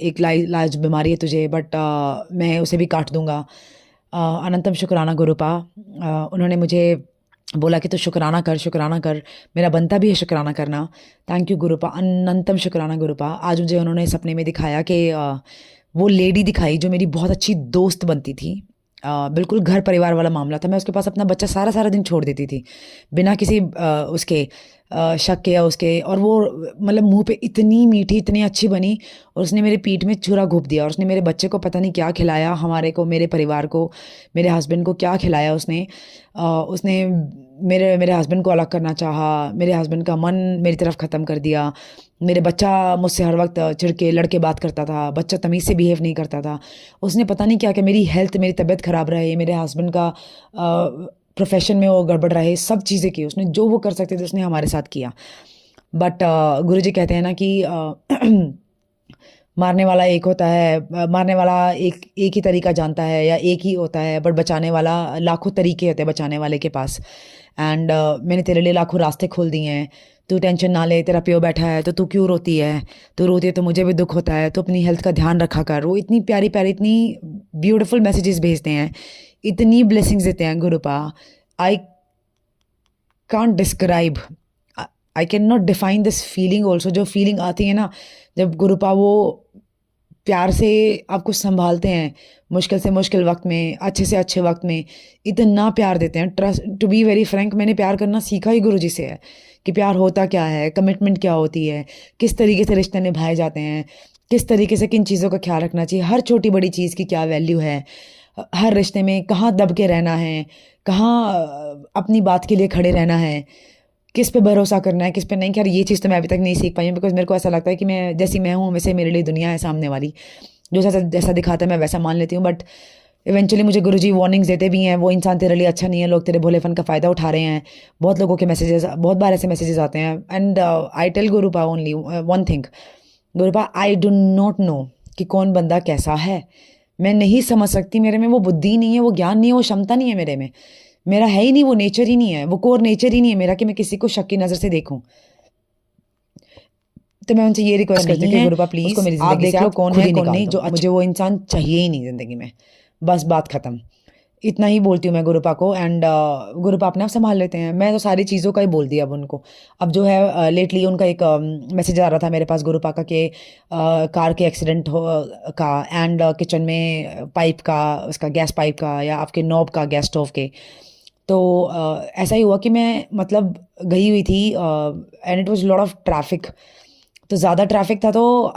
एक लाज बीमारी है तुझे, बट मैं उसे भी काट दूंगा। अनंतम शुक्राना गुरुपा, उन्होंने मुझे बोला कि तो शुक्राना कर, मेरा बनता भी है शुक्राना करना। थैंक यू गुरुपा, अनंतम शुक्राना गुरुपा। आज मुझे उन्होंने सपने में दिखाया कि वो लेडी दिखाई जो मेरी बहुत अच्छी दोस्त बनती थी। बिल्कुल घर परिवार वाला मामला था। मैं उसके पास अपना बच्चा सारा सारा दिन छोड़ देती थी बिना किसी उसके शक के या उसके, और वो मतलब मुंह पे इतनी मीठी इतनी अच्छी बनी, और उसने मेरी पीठ में छुरा घोंप दिया, और उसने मेरे बच्चे को पता नहीं क्या खिलाया, हमारे को, मेरे परिवार को, मेरे हस्बैंड को क्या खिलाया उसने। उसने मेरे मेरे हस्बैंड को अलग करना चाहा, मेरे हस्बैंड का मन मेरी तरफ ख़त्म कर दिया। मेरे बच्चा मुझसे हर वक्त चिढ़ के लड़के बात करता था, बच्चा तमीज़ से बिहेव नहीं करता था। उसने पता नहीं क्या, मेरी हेल्थ, मेरी तबीयत ख़राब रहे, मेरे हस्बैंड का प्रोफेशन में वो गड़बड़ रहे, सब चीज़ें की उसने, जो वो कर सकते थे उसने हमारे साथ किया। बट गुरुजी कहते हैं ना कि मारने वाला एक होता है, मारने वाला एक ही तरीका जानता है या एक ही होता है, बट बचाने वाला लाखों तरीके होते हैं बचाने वाले के पास। एंड मैंने तेरे लिए लाखों रास्ते खोल दिए हैं, तू टेंशन ना ले, तेरा प्यो बैठा है तो तू क्यों रोती है, तू रोती है तो मुझे भी दुख होता है, तो अपनी हेल्थ का ध्यान रखा कर। वो इतनी प्यारी प्यारी इतनी ब्यूटीफुल मैसेजेस भेजते हैं, इतनी ब्लेसिंग्स देते हैं गुरुपा। I can't describe, I can not define this feeling also. जो फीलिंग आती है ना जब गुरुपा वो प्यार से आपको संभालते हैं, मुश्किल से मुश्किल वक्त में, अच्छे से अच्छे वक्त में, इतना प्यार देते हैं। Trust, to be very frank, मैंने प्यार करना सीखा ही गुरुजी से है कि प्यार होता क्या है, कमिटमेंट क्या होती है, किस तरीके से रिश्ते निभाए जाते हैं, किस तरीके से किन चीज़ों का ख्याल रखना चाहिए, हर छोटी बड़ी चीज़ की क्या वैल्यू है, हर रिश्ते में कहाँ दब के रहना है, कहाँ अपनी बात के लिए खड़े रहना है, किस पे भरोसा करना है, किस पे नहीं। खैर ये चीज़ तो मैं अभी तक नहीं सीख पाई हूँ, बिकॉज मेरे को ऐसा लगता है कि मैं जैसी मैं हूँ वैसे मेरे लिए दुनिया है सामने वाली, जो जैसा जैसा दिखाता है मैं वैसा मान लेती हूँ। बट इवेंचुअली मुझे गुरुजी वार्निंग्स देते भी हैं, वो इंसान तेरे लिए अच्छा नहीं है, लोग तेरे भोलेपन का फ़ायदा उठा रहे हैं। बहुत लोगों के मैसेजेस, बहुत बार ऐसे मैसेजेस आते हैं। And I tell Gurupa only one thing, Gurupa I do not know कि कौन बंदा कैसा है, मैं नहीं समझ सकती, मेरे में वो बुद्धि नहीं है, वो ज्ञान नहीं है, वो क्षमता नहीं है मेरे में, मेरा है ही नहीं, वो नेचर ही नहीं है, वो कोर नेचर ही नहीं है मेरा कि मैं किसी को शक की नज़र से देखूं। तो मैं उनसे ये रिक्वेस्ट करती हूँ कि गुरुपा प्लीज़ मेरी आप देख लो कौन है कौन नहीं, जो मुझे वो इंसान चाहिए ही नहीं ज़िंदगी में, बस बात ख़त्म। इतना ही बोलती हूँ मैं गुरुपा को। एंड गुरुपा अपने आप संभाल लेते हैं, मैं तो सारी चीज़ों का ही बोल दिया अब उनको। अब जो है लेटली उनका एक मैसेज आ रहा था मेरे पास गुरुपा का कि कार के एक्सीडेंट का, एंड किचन में पाइप का, उसका गैस पाइप का, या आपके नॉब का गैस स्टोव के। तो ऐसा ही हुआ कि मैं मतलब गई हुई थी, and it was lot of traffic, तो ज़्यादा ट्रैफिक था, तो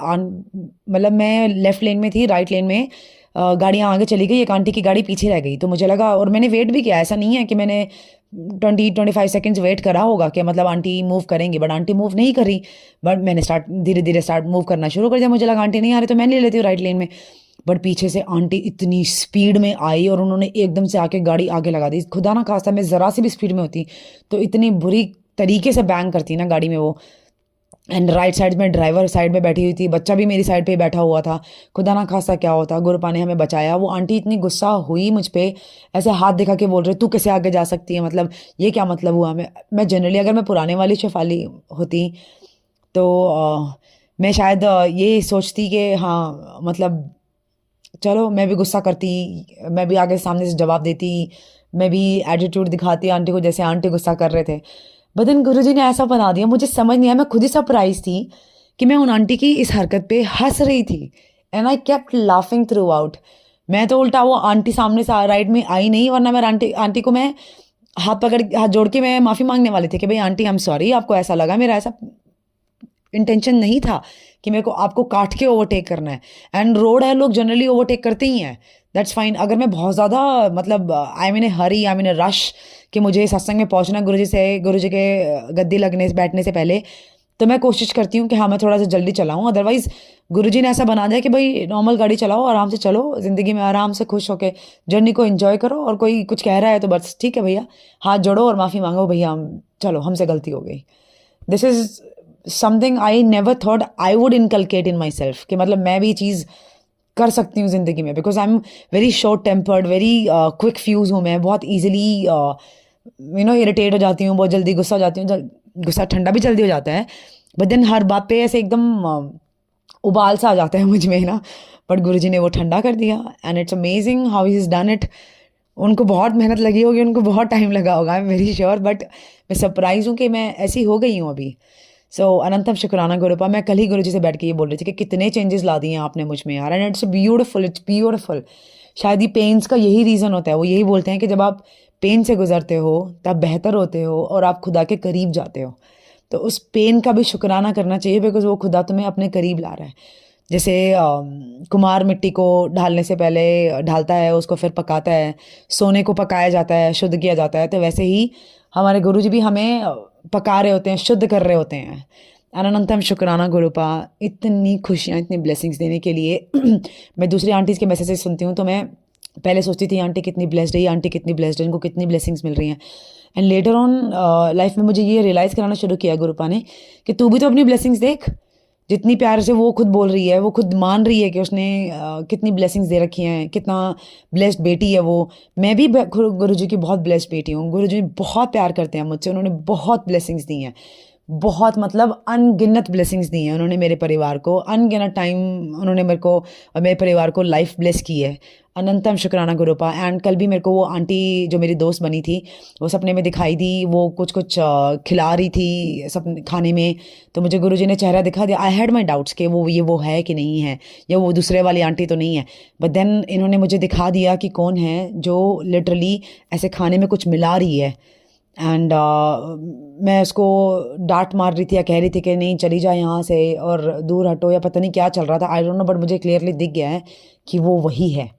मतलब मैं लेफ़्ट लेन में थी, राइट लेन में गाड़ियाँ आगे चली गई, एक आंटी की गाड़ी पीछे रह गई। तो मुझे लगा, और मैंने वेट भी किया, ऐसा नहीं है कि मैंने 20-25 सेकंड्स वेट करा होगा कि मतलब आंटी मूव करेंगी, बट आंटी मूव नहीं कर रही। बट मैंने धीरे धीरे मूव करना शुरू कर दिया, मुझे लगा आंटी नहीं आ रही तो मैं ले लेती हूँ राइट लेन में। बट पीछे से आंटी इतनी स्पीड में आई और उन्होंने एकदम से आके गाड़ी आगे लगा दी। खुदा ना खास्ता मैं ज़रा सी भी स्पीड में होती तो इतनी बुरी तरीके से बैंग करती ना गाड़ी में वो। एंड राइट साइड में ड्राइवर साइड में बैठी हुई थी, बच्चा भी मेरी साइड पे ही बैठा हुआ था। खुदा ना खास्ता क्या होता, गुरुपा ने हमें बचाया। वो आंटी इतनी गुस्सा हुई मुझ पे, ऐसे हाथ दिखा के बोल रहे तू कैसे आगे जा सकती है, मतलब ये क्या मतलब हुआ। मैं जनरली अगर मैं पुराने वाली शेफाली होती तो मैं शायद ये सोचती कि हाँ मतलब चलो मैं भी गुस्सा करती, मैं भी आगे सामने से जवाब देती, मैं भी एटीट्यूड दिखाती आंटी को जैसे आंटी गुस्सा कर रहे थे। बट देन गुरुजी ने ऐसा बना दिया, मुझे समझ नहीं आया, मैं खुद ही सरप्राइज थी कि मैं उन आंटी की इस हरकत पे हंस रही थी। And I kept laughing through out. मैं तो उल्टा वो आंटी सामने से राइट में आई नहीं, वरना मैं आंटी को मैं हाथ जोड़ के मैं माफ़ी मांगने वाली थी कि भाई आंटी आई एम सॉरी, आपको ऐसा लगा, मेरा ऐसा इंटेंशन नहीं था कि मेरे को आपको काट के ओवरटेक करना है। एंड रोड है, लोग जनरली ओवरटेक करते ही हैं, दैट्स फाइन। अगर मैं बहुत ज़्यादा मतलब I mean A Hari, I mean A rush कि मुझे सत्संग में पहुंचना गुरुजी के गद्दी बैठने से पहले, तो मैं कोशिश करती हूँ कि हाँ मैं थोड़ा सा जल्दी चलाऊँ। अदरवाइज़ गुरुजी ने ऐसा बना दिया कि भाई नॉर्मल गाड़ी चलाओ, आराम से चलो, ज़िंदगी में आराम से खुश होके जर्नी को एंजॉय करो। और कोई कुछ कह रहा है तो बस ठीक है भैया, हाथ जोड़ो और माफ़ी मांगो, भैया चलो हमसे गलती हो गई। This is something I never thought I would inculcate in my self कि मतलब मैं भी चीज़ कर सकती हूँ ज़िंदगी में, because I am very short tempered, very quick fuse हूँ मैं, बहुत ईजिली इरिटेट हो जाती हूँ, बहुत जल्दी गुस्सा हो जाती हूँ, गुस्सा ठंडा भी जल्दी हो जाता है। बट देन हर बात पे ऐसे एकदम उबाल सा आ जाता है मुझ में ना। बट गुरुजी ने वो ठंडा कर दिया, and it's amazing how he is done it. उनको बहुत मेहनत लगी होगी, उनको बहुत टाइम लगा होगा, I am very sure, but मैं सरप्राइज हूँ कि मैं ऐसी हो गई हूँ अभी। सो अनंतम शुक्राना गुरुपा। मैं कल ही गुरुजी से बैठ के ये बोल रही थी कि कितने चेंजेस ला दिए हैं आपने मुझ में यार, and it's beautiful, it's beautiful. शायद ये पेन्स का यही रीज़न होता है, वो यही बोलते हैं कि जब आप पेन से गुजरते हो तब बेहतर होते हो और आप खुदा के करीब जाते हो। तो उस पेन का भी शुक्राना करना चाहिए, बिकॉज वो खुदा तुम्हें अपने करीब ला रहा है। जैसे कुम्हार मिट्टी को ढालने से पहले ढालता है, उसको फिर पकाता है, सोने को पकाया जाता है, शुद्ध किया जाता है, तो वैसे ही हमारे गुरुजी भी हमें पका रहे होते हैं, शुद्ध कर रहे होते हैं। अनंतम शुक्राना गुरुपा, इतनी खुशियाँ, इतनी ब्लेसिंग्स देने के लिए। मैं दूसरी आंटीज़ के मैसेजेस सुनती हूँ तो मैं पहले सोचती थी आंटी कितनी ब्लेस्ड है, ये आंटी कितनी ब्लेस्ड है, इनको कितनी ब्लेसिंग्स मिल रही हैं। एंड लेटर ऑन लाइफ में मुझे ये रियलाइज़ कराना शुरू किया गुरुपा ने कि तू भी तो अपनी ब्लेसिंग्स देख। जितनी प्यार से वो खुद बोल रही है, वो खुद मान रही है कि उसने कितनी ब्लेसिंग्स दे रखी हैं, कितना ब्लेस्ड बेटी है वो। मैं भी गुरुजी की बहुत ब्लेस्ड बेटी हूँ। गुरुजी बहुत प्यार करते हैं मुझसे, उन्होंने बहुत ब्लेसिंग्स दी हैं, बहुत मतलब अनगिनत ब्लेसिंग्स दी हैं उन्होंने मेरे परिवार को। अनगिनत टाइम उन्होंने मेरे को और मेरे परिवार को लाइफ ब्लेस की है। अनंतम शुक्राना गुरुपा। एंड कल भी मेरे को वो आंटी जो मेरी दोस्त बनी थी, वो सपने में दिखाई दी, वो कुछ कुछ खिला रही थी सपने खाने में। तो मुझे गुरुजी ने चेहरा दिखा दिया। आई हैड माई डाउट्स कि वो है कि नहीं है, या वो दूसरे वाली आंटी तो नहीं है। बट देन इन्होंने मुझे दिखा दिया कि कौन है जो लिटरली ऐसे खाने में कुछ मिला रही है। एंड मैं उसको डांट मार रही थी या कह रही थी कि नहीं चली जा यहाँ से और दूर हटो, या पता नहीं क्या चल रहा था, आई डोंट नो, बट मुझे क्लियरली दिख गया है कि वो वही है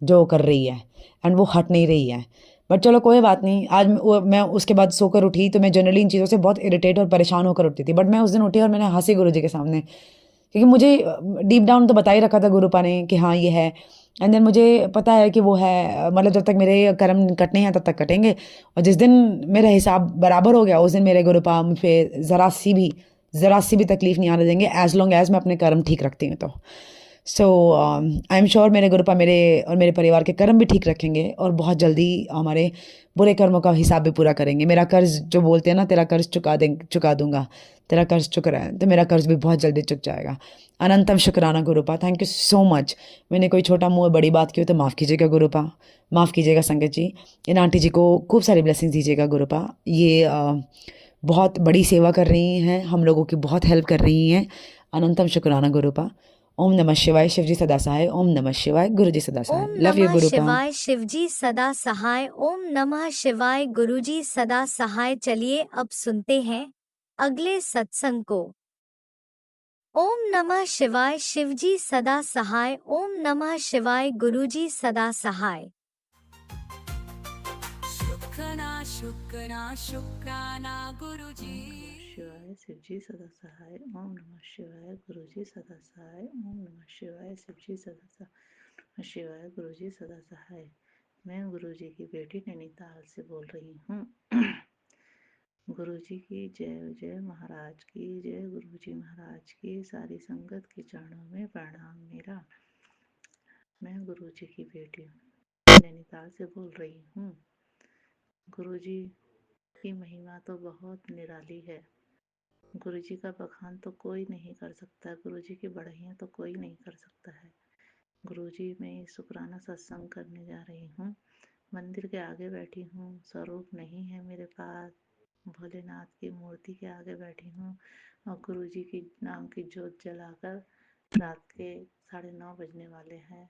जो कर रही है, एंड वो हट नहीं रही है। बट चलो कोई बात नहीं। आज मैं उसके बाद सोकर उठी तो मैं जनरली इन चीज़ों से बहुत इरिटेट और परेशान होकर उठती थी, बट मैं उस दिन उठी और मैंने हंसी गुरुजी के सामने, क्योंकि मुझे डीप डाउन तो बता ही रखा था गुरुपा ने कि हाँ ये है। एंड देन मुझे पता है कि वो है, मतलब जब तक मेरे कर्म कटने हैं तब तक कटेंगे, और जिस दिन मेरा हिसाब बराबर हो गया उस दिन मेरे गुरुपा मुझ पर ज़रा सी भी तकलीफ़ नहीं आने देंगे, एज लॉन्ग एज मैं अपने कर्म ठीक रखती हूँ तो। सो आई एम श्योर मेरे गुरुपा मेरे और मेरे परिवार के कर्म भी ठीक रखेंगे और बहुत जल्दी हमारे बुरे कर्मों का हिसाब भी पूरा करेंगे। मेरा कर्ज, जो बोलते हैं ना, तेरा कर्ज चुका दूंगा, तेरा कर्ज चुक रहा है, तो मेरा कर्ज भी बहुत जल्दी चुक जाएगा। अनंतम शुक्राना गुरुपा, थैंक यू सो मच। मैंने कोई छोटा मुँह बड़ी बात की हो तो माफ़ कीजिएगा गुरुपा, माफ़ कीजिएगा संगत जी। इन आंटी जी को खूब सारी ब्लेसिंग्स दीजिएगा गुरुपा। ये बहुत बड़ी सेवा कर रही हैं, हम लोगों की बहुत हेल्प कर रही हैं। अनंतम शुक्राना गुरुपा। ओम नमः शिवाय, शिवजी सदा सहाय। ओम नमः शिवाय, गुरुजी सदा सहाय। ओम लव यू नमः गुरुपा। शिवाय, शिवजी सदा सहाय। ओम नमः शिवाय, गुरुजी सदा सहाय। चलिए अब सुनते हैं अगले सत्संग को। ओम नमः शिवाय, शिवजी सदा सहाय। ओम नमः शिवाय, गुरुजी सदा सहाय। शुक्राना गुरुजी। शिवाय शिवजी सदा सहाय। ओम नमः शिवाय, गुरुजी सदा सहाय। ओम नमः शिवाय, शिवजी सदा सहाय। शिवाय, गुरुजी सदा सहाय। मैं गुरुजी की बेटी नैनीताल से बोल रही हूँ। गुरुजी की जय जय, महाराज की जय, गुरुजी महाराज की सारी संगत के चरणों में प्रणाम मेरा। मैं गुरुजी की बेटी नैनीताल से बोल रही हूँ। गुरुजी की महिमा तो बहुत निराली है। गुरुजी का बखान तो कोई नहीं कर सकता, गुरुजी की बढ़ाइयाँ तो कोई नहीं कर सकता है। गुरुजी, मैं शुक्राना सत्संग करने जा रही हूँ। मंदिर के आगे बैठी हूँ, स्वरूप नहीं है मेरे पास, भोलेनाथ की मूर्ति के आगे बैठी हूँ और गुरुजी की नाम की जोत जलाकर रात के 9:30 बजने वाले हैं,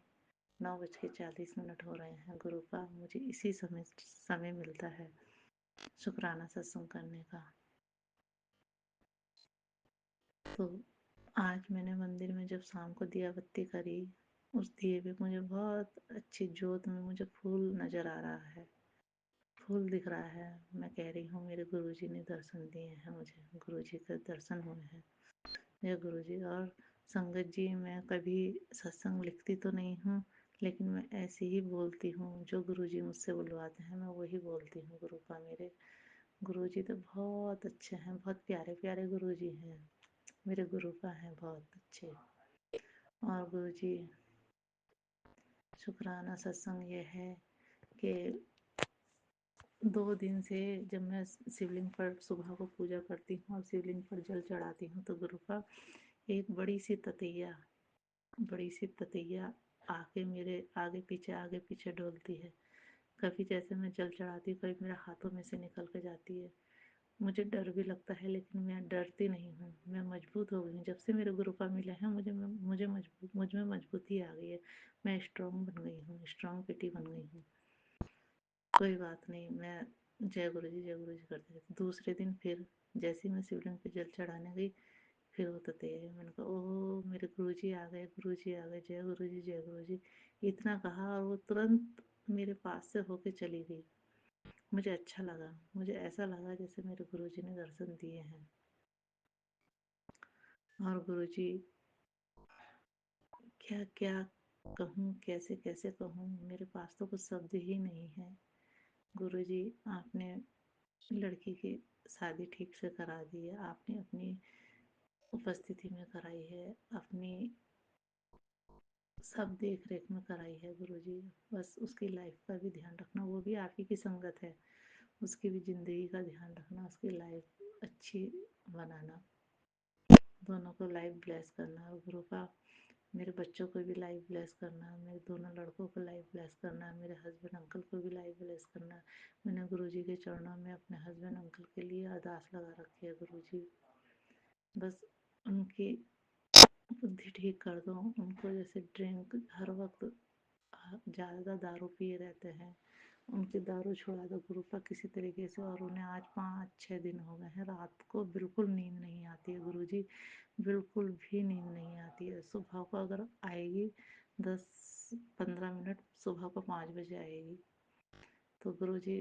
9:40 हो रहे हैं। गुरुपा, मुझे इसी समय मिलता है शुक्राना सत्संग करने का। तो आज मैंने मंदिर में जब शाम को दिया बत्ती करी, उस दिए में मुझे बहुत अच्छी जोत में मुझे फूल नज़र आ रहा है, फूल दिख रहा है। मैं कह रही हूँ मेरे गुरुजी ने दर्शन दिए हैं मुझे, गुरुजी के दर्शन हुए हैं। जय गुरुजी। और संगत जी, मैं कभी सत्संग लिखती तो नहीं हूँ, लेकिन मैं ऐसे ही बोलती हूँ, जो गुरुजी मुझसे बुलवाते हैं मैं वही बोलती हूँ। गुरुपा, मेरे गुरुजी तो बहुत अच्छे हैं, बहुत प्यारे प्यारे गुरुजी हैं, मेरे गुरुपा हैं बहुत अच्छे। और गुरुजी, शुक्राना सत्संग ये है कि 2 दिन से जब मैं शिवलिंग पर सुबह को पूजा करती हूँ और शिवलिंग पर जल चढ़ाती हूँ, तो गुरुपा एक बड़ी सी ततैया आके मेरे आगे पीछे डोलती है। कभी जैसे मैं जल चढ़ाती हूँ, कभी मेरे हाथों में से निकल के जाती है। मुझे डर भी लगता है, लेकिन मैं डरती नहीं हूँ। मैं मजबूत हो गई हूँ। जब से मेरे गुरुपा मिले हैं, मुझ में मजबूती आ गई है। मैं स्ट्रांग बन गई हूँ, स्ट्रांग बेटी बन गई हूँ। कोई बात नहीं, मैं जय गुरु जी करते रहती। दूसरे दिन फिर जैसे ही मैं शिवलिंग पे जल चढ़ाने गई, फिर वो तो तैयारी। मैंने कहा ओह मेरे गुरु जी आ गए, गुरु जी आ गए, जय गुरु जी, इतना कहा और वो तुरंत मेरे पास से होके चली गई। मुझे अच्छा लगा, मुझे ऐसा लगा जैसे मेरे गुरु जी ने दर्शन दिए हैं। और गुरु जी क्या क्या कहूँ, कैसे कैसे कहूँ, मेरे पास तो कुछ शब्द ही नहीं है। गुरु जी आपने लड़की की शादी ठीक से करा दी है, आपने अपनी उपस्थिति में कराई है, अपनी सब देख रेख में कराई है गुरुजी। बस उसकी लाइफ का भी ध्यान रखना, वो भी आप ही की संगत है, उसकी भी ज़िंदगी का ध्यान रखना, उसकी लाइफ अच्छी बनाना, दोनों को लाइफ ब्लेस करना। और गुरु का मेरे बच्चों को भी लाइफ ब्लेस करना, मेरे दोनों लड़कों को लाइफ ब्लेस करना, मेरे हस्बैंड अंकल को भी लाइफ ब्लेस करना। मैंने गुरुजी के चरणों में अपने हस्बैंड अंकल के लिए अरदास लगा रखी है। गुरुजी बस उनकी बुद्धि ठीक कर दो उनको। जैसे ड्रिंक हर वक्त ज़्यादा दारू पिए रहते हैं, उनकी दारू छुड़ा दो गुरुपा किसी तरीके से। और उन्हें आज 5-6 दिन हो गए हैं, रात को बिल्कुल नींद नहीं आती है गुरुजी, बिल्कुल भी नींद नहीं आती है। सुबह को अगर आएगी 10-15 मिनट, सुबह को 5 बजे आएगी। तो गुरुजी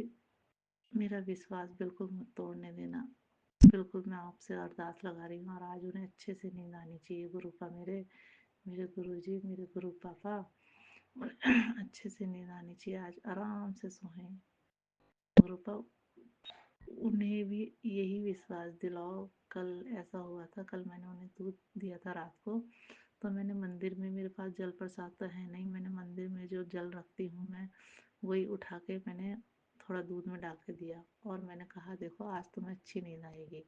मेरा विश्वास बिल्कुल मत तोड़ने देना, बिल्कुल मैं आपसे अरदास लगा रही हूँ। और आज उन्हें अच्छे से नींद आनी चाहिए गुरुपा, मेरे मेरे गुरुजी, मेरे गुरु पापा अच्छे से नींद आनी चाहिए, आज आराम से सोएं। गुरुपा उन्हें भी यही विश्वास दिलाओ। कल ऐसा हुआ था, कल मैंने उन्हें दूध दिया था रात को, तो मैंने मंदिर में, मेरे पास जल प्रसाद तो है नहीं, मैंने मंदिर में जो जल रखती हूँ मैं वही उठा के मैंने थोड़ा दूध में डाल के दिया। और मैंने कहा देखो आज तुम्हें अच्छी नींद आएगी।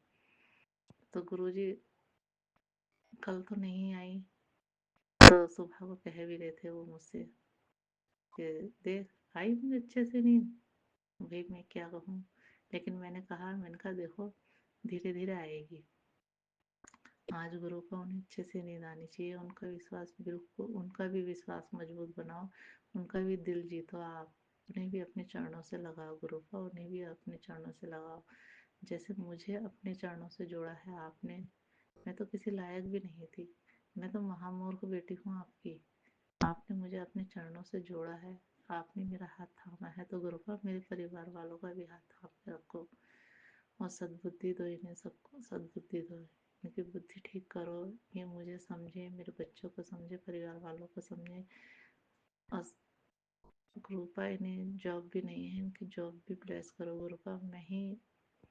तो गुरुजी कल तो नहीं आई, तो सुबह को कह भी रहे थे वो मुझसे कि देख आई मुझे अच्छे से नींद। भाई मैं क्या कहूँ, लेकिन मैंने कहा देखो धीरे धीरे आएगी। आज गुरु को उन्हें अच्छे से नींद आनी चाहिए। उनका विश्वास बिल्कुल, उनका भी विश्वास मजबूत बनाओ, उनका भी दिल जीतो आप। उन्हें भी अपने चरणों से लगाओ गुरु को, उन्हें भी अपने चरणों से लगाओ। जैसे मुझे अपने चरणों से जोड़ा है आपने, मैं तो किसी लायक भी नहीं थी, मैं तो महामूर्ख बेटी हूँ आपकी। आपने मुझे अपने चरणों से जोड़ा है, आपने मेरा हाथ थामा है। तो गुरु का मेरे परिवार वालों का भी हाथ थाम के रखो और सद्बुद्धि दो, इन्हें सबको सद्बुद्धि दो, इनकी बुद्धि ठीक करो, ये मुझे समझे, मेरे बच्चों को समझे, परिवार वालों को समझे। और गुरुपा इन्हें जॉब भी नहीं है, इनकी जॉब भी ब्लेस करो गुरुपा। मैं ही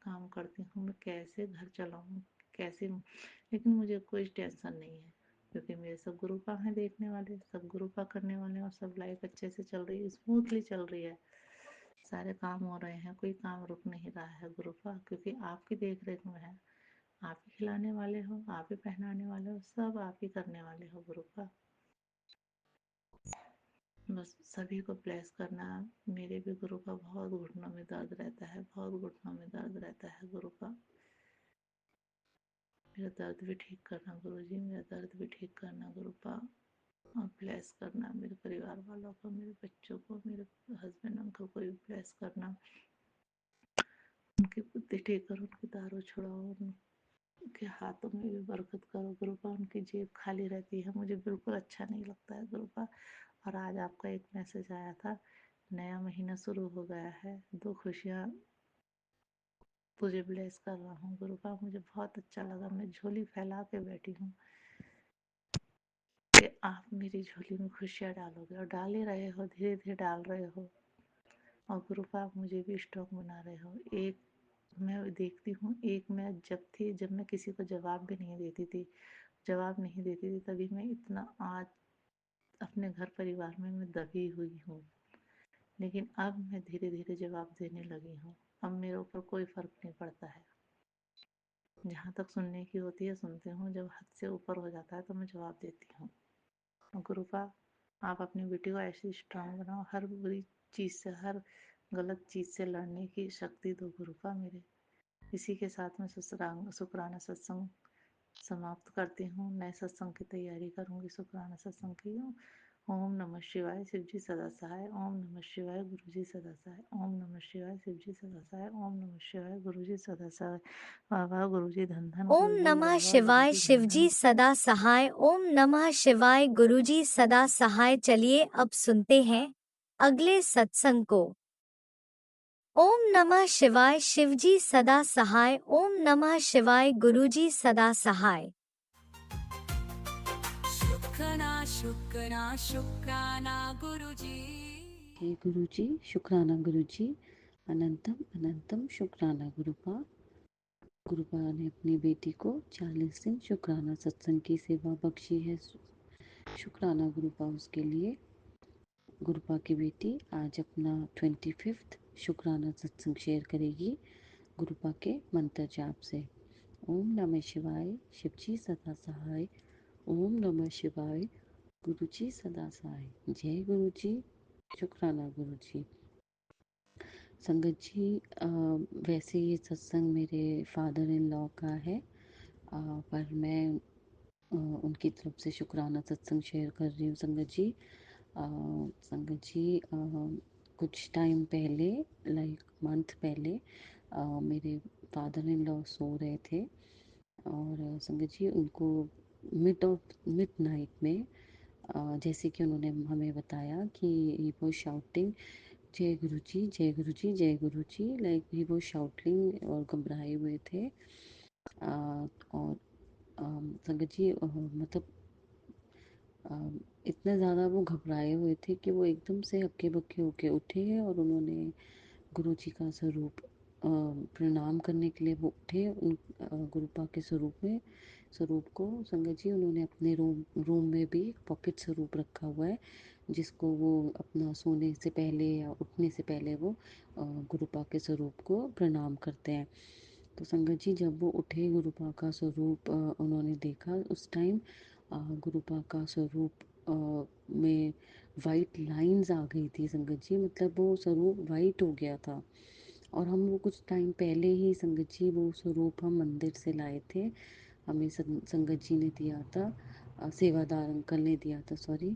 काम करती हूँ, मैं कैसे घर चलाऊँ, कैसे, लेकिन मुझे कोई टेंशन नहीं है, क्योंकि मेरे सब गुरुपा हैं देखने वाले, सब गुरुपा करने वाले, और सब लाइफ अच्छे से चल रही है, स्मूथली चल रही है, सारे काम हो रहे हैं, कोई काम रुक नहीं रहा है गुरुपा, क्योंकि आपकी देख रेख में है। आप ही खिलाने वाले हो, आप ही पहनाने वाले हो, सब आप ही करने वाले हो गुरुपा। बस सभी को ब्लेस करना। मेरे भी गुरु का बहुत घुटनों में दर्द रहता है, बहुत घुटनों में दर्द रहता है गुरु का। मेरा दर्द भी ठीक करना गुरु जी, मेरा दर्द भी ठीक करना गुरु पा। और ब्लेस करना मेरे परिवार वालों को, मेरे बच्चों को, मेरे हस्बैंड अंकल को भी ब्लेस करना। उनकी बुद्धि ठीक करो, उनकी दारू छुड़ाओ, उनके हाथों में भी बरकत करो गुरु पा। उनकी जेब खाली रहती है, मुझे बिल्कुल अच्छा नहीं लगता है गुरु पा। और आज आपका एक मैसेज आया था, नया महीना शुरू हो गया है, 2 खुशियाँ तुझे ब्लेस कर रहा हूँ गुरु पा। मुझे बहुत अच्छा लगा, मैं झोली फैला के बैठी हूँ कि आप मेरी झोली में खुशियाँ डालोगे, और डाल ही रहे हो, धीरे धीरे डाल रहे हो। और गुरु पा आप मुझे भी स्ट्रॉन्ग बना रहे हो। एक मैं देखती हूँ, एक मैं जब मैं किसी को जवाब भी नहीं देती थी, जवाब नहीं देती थी, तभी मैं इतना आज अपने घर परिवार में मैं दबी हुई हूँ। लेकिन अब मैं धीरे धीरे जवाब देने लगी हूँ, अब मेरे ऊपर कोई फर्क नहीं पड़ता है। जहाँ तक सुनने की होती है सुनती हूँ, जब हद से ऊपर हो जाता है तो मैं जवाब देती हूँ। और गुरुपा आप अपनी बेटी को ऐसी स्ट्रांग बनाओ, हर बुरी चीज़ से, हर गलत चीज़ से लड़ने की शक्ति दो गुरुपा मेरे। इसी के साथ मैं शुक्राना सत्संग समाप्त करती हूँ। नए सत्संग की तैयारी करूँगी शुक्राना सत्संग की। ओम नमः शिवाय, शिव जी सदा सहाय। ओम नमः शिवाय, गुरु जी सदा सहाय। ओम नमः शिवाय, शिव जी सदा सहाय। ओम नमः शिवाय, गुरु जी सदा सहाय। वाह वाह गुरु जी, धन धन ओम गुरु जी, नमः वाह वाह गुरु शिवाय, जी, धन शिवजी धन। सदा सहाय। ओम नमः शिवाय, गुरुजी सदा सहाय। चलिए अब सुनते हैं अगले सत्संग को। ओम नमः शिवाय, शिवजी सदा सहाय। ओम नमः शिवाय, गुरुजी सदा सहाय। शुक्राना शुक्राना शुक्राना गुरुजी। हे गुरु जी, शुक्राना गुरु जी, अनंतम अनंतम शुक्राना गुरुपा। गुरुपा ने अपनी बेटी को 40 दिन शुक्राना सत्संग की सेवा बख्शी है। शुक्राना गुरुपा उसके लिए। गुरुपा की बेटी आज अपना 25th शुक्राना सत्संग शेयर करेगी गुरुपा के मंत्र जाप से। ओम नमः शिवाय, शिवजी सदा सहाय। ओम नमः शिवाय, गुरु जी सदा सहाय। जय गुरु जी, शुक्राना गुरु जी। संगत जी, वैसे ये सत्संग मेरे फादर इन लॉ का है, पर मैं उनकी तरफ से शुक्राना सत्संग शेयर कर रही हूँ। संगत जी, संगत जी, कुछ टाइम पहले, लाइक मंथ पहले, मेरे फादर इन लॉ सो रहे थे और संगत जी उनको मिड नाइट में, जैसे कि उन्होंने हमें बताया कि ही वो शाउटिंग जय गुरु जी, जय गुरु जी, जय गुरु जी, लाइक ही वो शाउटिंग और घबराए हुए थे। और संगत जी, मतलब इतने ज़्यादा वो घबराए हुए थे कि वो एकदम से हक्के बक्के होके उठे और उन्होंने गुरु जी का स्वरूप प्रणाम करने के लिए वो उठे। उन गुरुपा के स्वरूप को संगत जी उन्होंने अपने रूम में भी पॉकेट स्वरूप रखा हुआ है, जिसको वो अपना सोने से पहले या उठने से पहले वो गुरुपा के स्वरूप को प्रणाम करते हैं। तो संगत जी जब वो उठे, गुरुपा का स्वरूप उन्होंने देखा, उस टाइम गुरुपा का स्वरूप में वाइट लाइंस आ गई थी संगत जी, मतलब वो स्वरूप वाइट हो गया था। और हम वो कुछ टाइम पहले ही संगत जी वो स्वरूप हम मंदिर से लाए थे, हमें संगत जी ने दिया था, सेवादार अंकल ने दिया था, सॉरी।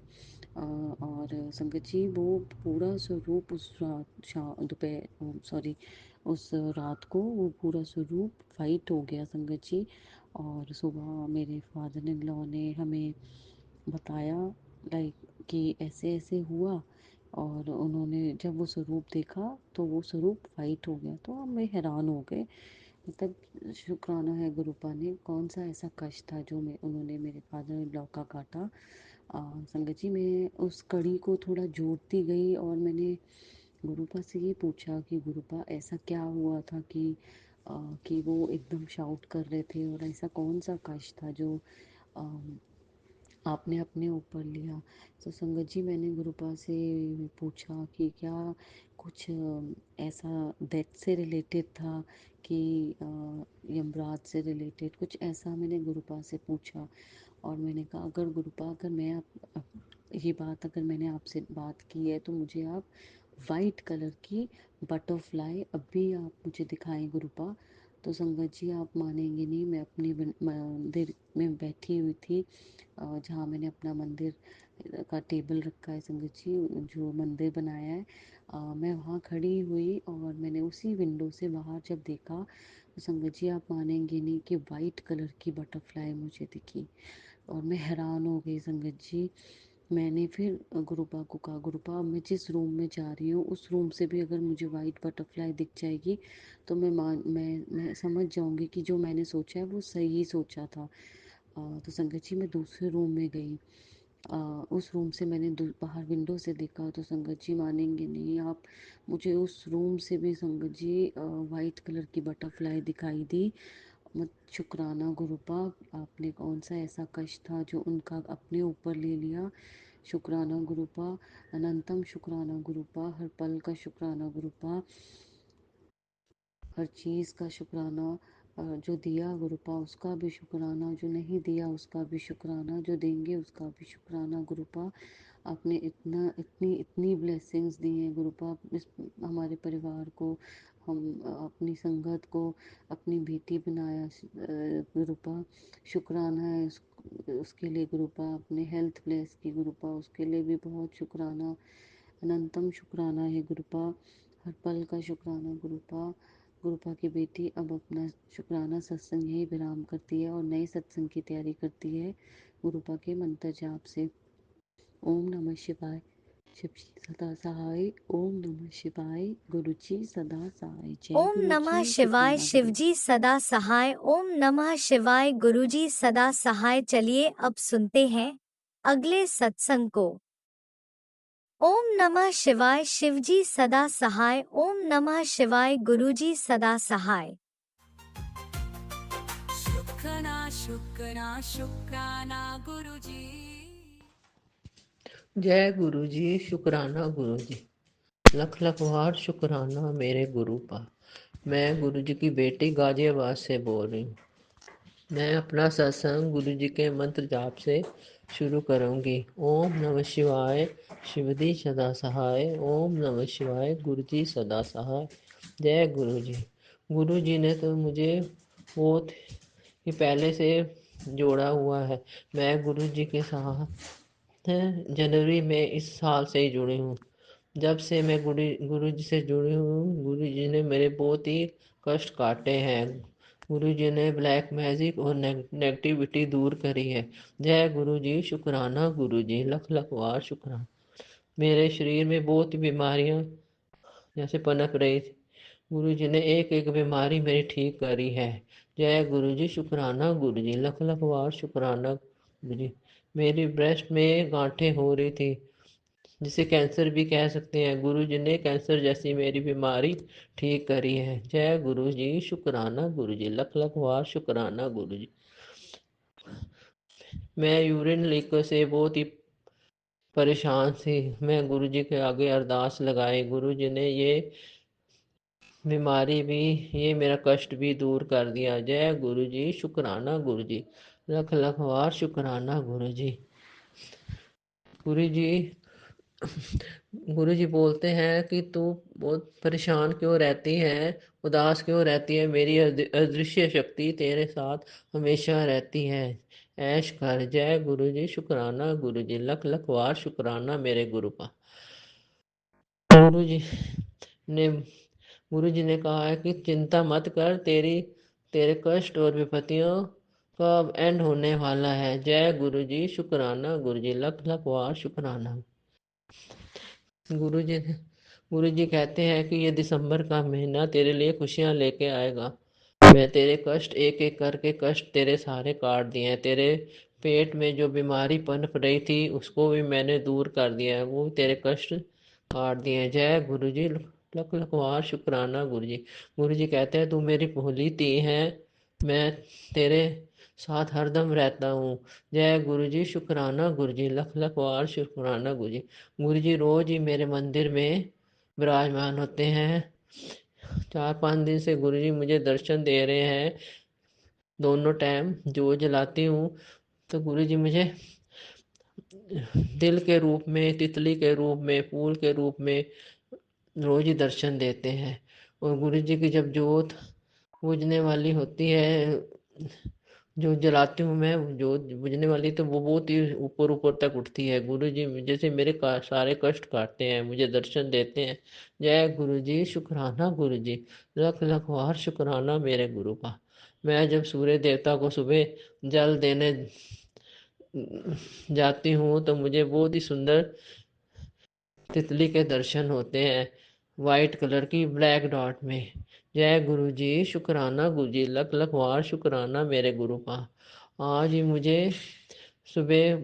और संगत जी वो पूरा स्वरूप उस रात दोपहर, सॉरी, उस रात को वो पूरा स्वरूप वाइट हो गया संगत जी। और सुबह मेरे फादर इन लॉ ने हमें बताया, लाइक कि ऐसे ऐसे हुआ, और उन्होंने जब वो स्वरूप देखा तो वो स्वरूप वाइट हो गया, तो हमें हैरान हो गए। मतलब शुक्राना है गुरुपा ने, कौन सा ऐसा कष्ट था जो उन्होंने मेरे फादर इन लॉ का काटा। संगत जी मैं उस कड़ी को थोड़ा जोड़ती गई और मैंने गुरुपा से ये पूछा कि गुरुपा ऐसा क्या हुआ था कि वो एकदम शाउट कर रहे थे, और ऐसा कौन सा कष्ट था जो अ, आपने अपने ऊपर लिया। तो संगत जी मैंने गुरुपा से पूछा कि क्या कुछ ऐसा डेथ से रिलेटेड था कि यमराज से रिलेटेड, कुछ ऐसा मैंने गुरुपा से पूछा। और मैंने कहा अगर गुरुपा, अगर मैं ये बात अगर मैंने आपसे बात की है तो मुझे आप वाइट कलर की बटरफ्लाई अभी आप मुझे दिखाएं गुरुपा। तो संगत जी आप मानेंगे नहीं, मैं अपने मंदिर में बैठी हुई थी, जहाँ मैंने अपना मंदिर का टेबल रखा है संगत जी, जो मंदिर बनाया है, मैं वहाँ खड़ी हुई और मैंने उसी विंडो से बाहर जब देखा तो संगत जी आप मानेंगे नहीं कि वाइट कलर की बटरफ्लाई मुझे दिखी, और मैं हैरान हो गई संगत जी। मैंने फिर गुरुपा को कहा, गुरुपा मैं जिस रूम में जा रही हूँ उस रूम से भी अगर मुझे वाइट बटरफ्लाई दिख जाएगी तो मैं समझ जाऊँगी कि जो मैंने सोचा है वो सही सोचा था। तो संगत जी मैं दूसरे रूम में गई, उस रूम से मैंने बाहर विंडो से देखा तो संगत जी मानेंगे नहीं आप, मुझे उस रूम से भी संगत जी वाइट कलर की बटरफ्लाई दिखाई दी। मत शुक्राना गुरुपा, आपने कौन सा ऐसा कष्ट था जो उनका अपने ऊपर ले लिया। शुक्राना गुरुपा, अनंतम शुक्राना गुरुपा, हर पल का शुक्राना गुरुपा, हर चीज़ का शुक्राना जो दिया गुरुपा उसका भी शुक्राना, जो नहीं दिया उसका भी शुक्राना, जो देंगे उसका भी शुक्राना गुरुपा। आपने इतनी इतनी ब्लेसिंग्स दी हैं गुरुपा, इस हमारे परिवार को, हम अपनी संगत को अपनी बेटी बनाया गुरुपा। शुक्राना है उसके लिए गुरुपा। अपने हेल्थ ब्लेस की गुरुपा, उसके लिए भी बहुत शुक्राना, अनंतम शुक्राना है गुरुपा। हर पल का शुक्राना गुरुपा। गुरुपा की बेटी अब अपना शुक्राना सत्संग यही विराम करती है और नए सत्संग की तैयारी करती है गुरुपा के मंत्र जाप से। ओम नमः शिवाय, शिव जी सदा सहाय। ओम नमः शिवाय, गुरु जी सदा सहाय। जय ओम गुरु नमः जी, शिवाय, शुक्राना गुरु। शिवजी सदा सहाय। ओम नमः शिवाय, गुरुजी सदा सहाय। चलिए अब सुनते हैं अगले सत्संग को। ओम नमः शिवाय, शिवजी सदा सहाय। ओम नमः शिवाय, गुरुजी सदा सहाय। शुक्राना शुक्राना शुक्राना गुरुजी। जय गुरु जी, शुक्राना गुरु जी। लख लख वार शुक्राना मेरे गुरु पा। मैं गुरु जी की बेटी गाजियाबाद से बोल रही हूँ। मैं अपना सत्संग गुरु जी के मंत्र जाप से शुरू करूँगी। ओम नमः शिवाय, शिवजी सदा सहाय। ओम नमः शिवाय, गुरु जी सदा सहाय। जय गुरु जी। गुरु जी ने तो मुझे बहुत ही पहले से जोड़ा हुआ है। मैं गुरु जी के साथ जनवरी में इस साल से ही जुड़ी हूँ। जब से मैं गुरु जी से जुड़ी हूँ, गुरु जी ने मेरे बहुत ही कष्ट काटे हैं। गुरु जी ने ब्लैक मैजिक और नेगेटिविटी दूर करी है। जय गुरु जी, शुक्राना गुरु जी, लख लख वार शुक्राना। मेरे शरीर में बहुत ही बीमारियां जैसे पनप रही थी, गुरु जी ने एक एक बीमारी मेरी ठीक करी है। जय गुरु जी, शुक्राना गुरु जी, लख लख वार शुक्राना गुरु जी। मेरी ब्रेस्ट में गांठें हो रही थी, जिसे कैंसर भी कह सकते हैं, गुरु जी ने कैंसर जैसी मेरी बीमारी ठीक करी है। जय गुरु जी, शुक्राना गुरु जी, लख लख वार शुक्राना गुरु जी। मैं यूरिन लीक से बहुत ही परेशान थी। मैं गुरु जी के आगे अरदास लगाई, गुरु जी ने ये बीमारी भी, ये मेरा कष्ट भी दूर कर दिया। जय गुरु जी, शुक्राना गुरु जी, लख लख वार शुक्राना गुरु जी। गुरु जी गुरु जी बोलते हैं कि तू बहुत परेशान क्यों रहती है, उदास क्यों रहती है, मेरी अदृश्य शक्ति तेरे साथ हमेशा रहती है, ऐश कर। जय गुरु जी, शुक्राना गुरु जी, लख लख वार शुक्राना मेरे गुरु का। गुरु जी ने गुरु जी ने कहा है कि चिंता मत कर, तेरे कष्ट और विपत्तियों का अब एंड होने वाला है। जय गुरु जी, शुक्राना गुरु जी, लख लख वार शुक्राना। गुरु जी गुरु जी कहते हैं कि ये दिसंबर का महीना तेरे लिए खुशियां लेके आएगा। मैं तेरे कष्ट एक एक करके कष्ट तेरे सारे काट दिए हैं। तेरे पेट में जो बीमारी पनप रही थी उसको भी मैंने दूर कर दिया है, वो तेरे कष्ट काट दिए हैं। जय गुरु जी, लख लख वार शुक्राना गुरु जी। गुरु जी कहते हैं तू मेरी भोली धी है, मैं तेरे साथ हरदम रहता हूँ। जय गुरु जी, शुक्राना गुरु जी, लख लख वार शुक्राना गुरु जी। गुरु जी रोज ही मेरे मंदिर में विराजमान होते हैं। 4-5 दिन से गुरु जी मुझे दर्शन दे रहे हैं। दोनों टाइम जो जलाती हूँ तो गुरु जी मुझे दिल के रूप में, तितली के रूप में, फूल के रूप में रोज ही दर्शन देते हैं। और गुरु जी की जब जोत बुझने वाली होती है, जो जलाती हूँ मैं, जोत बुझने वाली, तो वो बहुत ही ऊपर ऊपर तक उठती है। गुरु जी जैसे मेरे सारे कष्ट काटते हैं, मुझे दर्शन देते हैं। जय गुरु जी, शुक्राना गुरु जी, लख लख वार शुक्राना मेरे गुरु का। मैं जब सूर्य देवता को सुबह जल देने जाती हूँ तो मुझे बहुत ही सुंदर तितली के दर्शन होते हैं, वाइट कलर की ब्लैक डॉट में। जय गुरु जी, शुक्राना गुरु जी, लख लख वार शुक्राना मेरे गुरु का। आज ही मुझे सुबह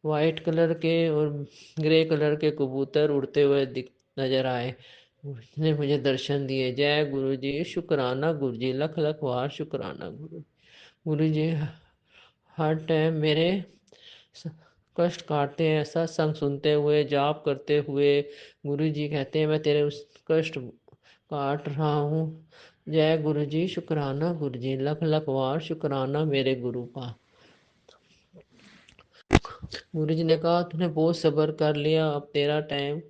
वाइट कलर के और ग्रे कलर के कबूतर उड़ते हुए दिख नजर आए, उसने मुझे दर्शन दिए। जय गुरु जी, शुक्राना गुरु जी, लख लख वार शुक्राना गुरु। गुरु जी हर टाइम मेरे कष्ट काटते हैं, सत्संग सुनते हुए, जाप करते हुए। गुरु जी कहते हैं मैं तेरे उस कष्ट काट रहा हूँ, जय गुरु जी शुक्राना गुरु जी, लख लख वार शुक्राना मेरे गुरु का। गुरु जी ने कहा तूने बहुत सब्र कर लिया, अब तेरा टाइम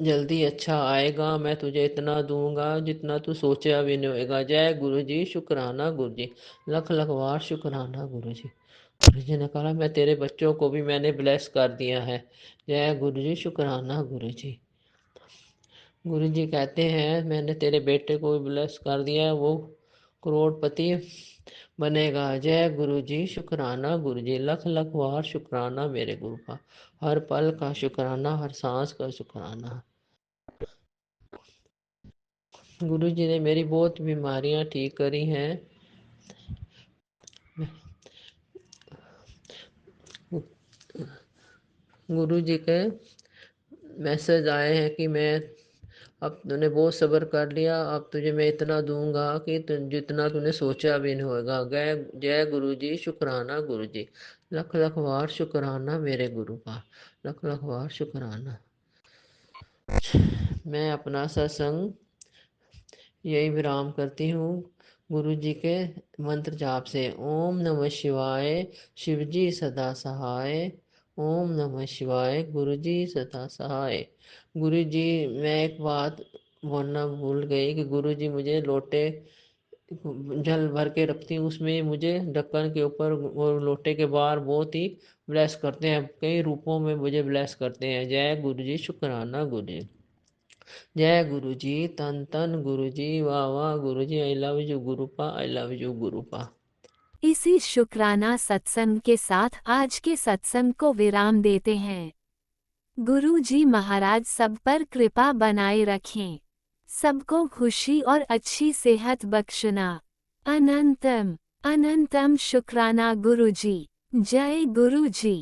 जल्दी अच्छा आएगा, मैं तुझे इतना दूंगा जितना तू सोचा भी नहीं होएगा। जय गुरु जी शुक्राना गुरु जी, लख लख वार शुक्राना गुरु जी। गुरु जी ने कहा मैं तेरे बच्चों को भी मैंने ब्लेस कर दिया है। जय गुरु जी शुक्राना गुरु जी। गुरु जी कहते हैं मैंने तेरे बेटे को भी ब्लेस कर दिया है, वो करोड़पति बनेगा। जय गुरु जी शुक्राना गुरु जी, लख लख वार शुक्राना मेरे गुरु का। हर पल का शुक्राना, हर सांस का शुक्राना। गुरु जी ने मेरी बहुत बीमारियां ठीक करी हैं। गुरु जी के मैसेज आए हैं कि मैं अब तूने बहुत सब्र कर लिया, अब तुझे मैं इतना दूंगा कि जितना तूने सोचा भी नहीं होगा। जय जय गुरु जी शुक्राना गुरु जी, लख लख वार शुक्राना मेरे गुरु का, लख लख वार शुक्राना। मैं अपना सत्संग यही विराम करती हूँ गुरु जी के मंत्र जाप से। ओम नमः शिवाय, शिव जी सदा सहाय। ओम नमः शिवाय, गुरु जी सदा सहाय। गुरु जी मैं एक बात बोलना भूल गई कि गुरु जी मुझे लोटे जल भर के रखती हूँ, उसमें मुझे ढक्कन के ऊपर और लोटे के बाहर बहुत ही ब्लेस करते हैं, कई रूपों में मुझे ब्लेस करते हैं। जय गुरु जी शुक्राना गुरु जी। जय गुरु जी, तन तन गुरु जी, वाह वाह गुरु जी, आई लव यू गुरुपा, आई लव यू गुरुपा। इसी शुक्राना सत्संग के साथ आज के सत्संग को विराम देते हैं। गुरु जी महाराज सब पर कृपा बनाए रखें, सबको खुशी और अच्छी सेहत बख्शना। अनंतम अनंतम शुक्राना गुरु जी। जय गुरु जी।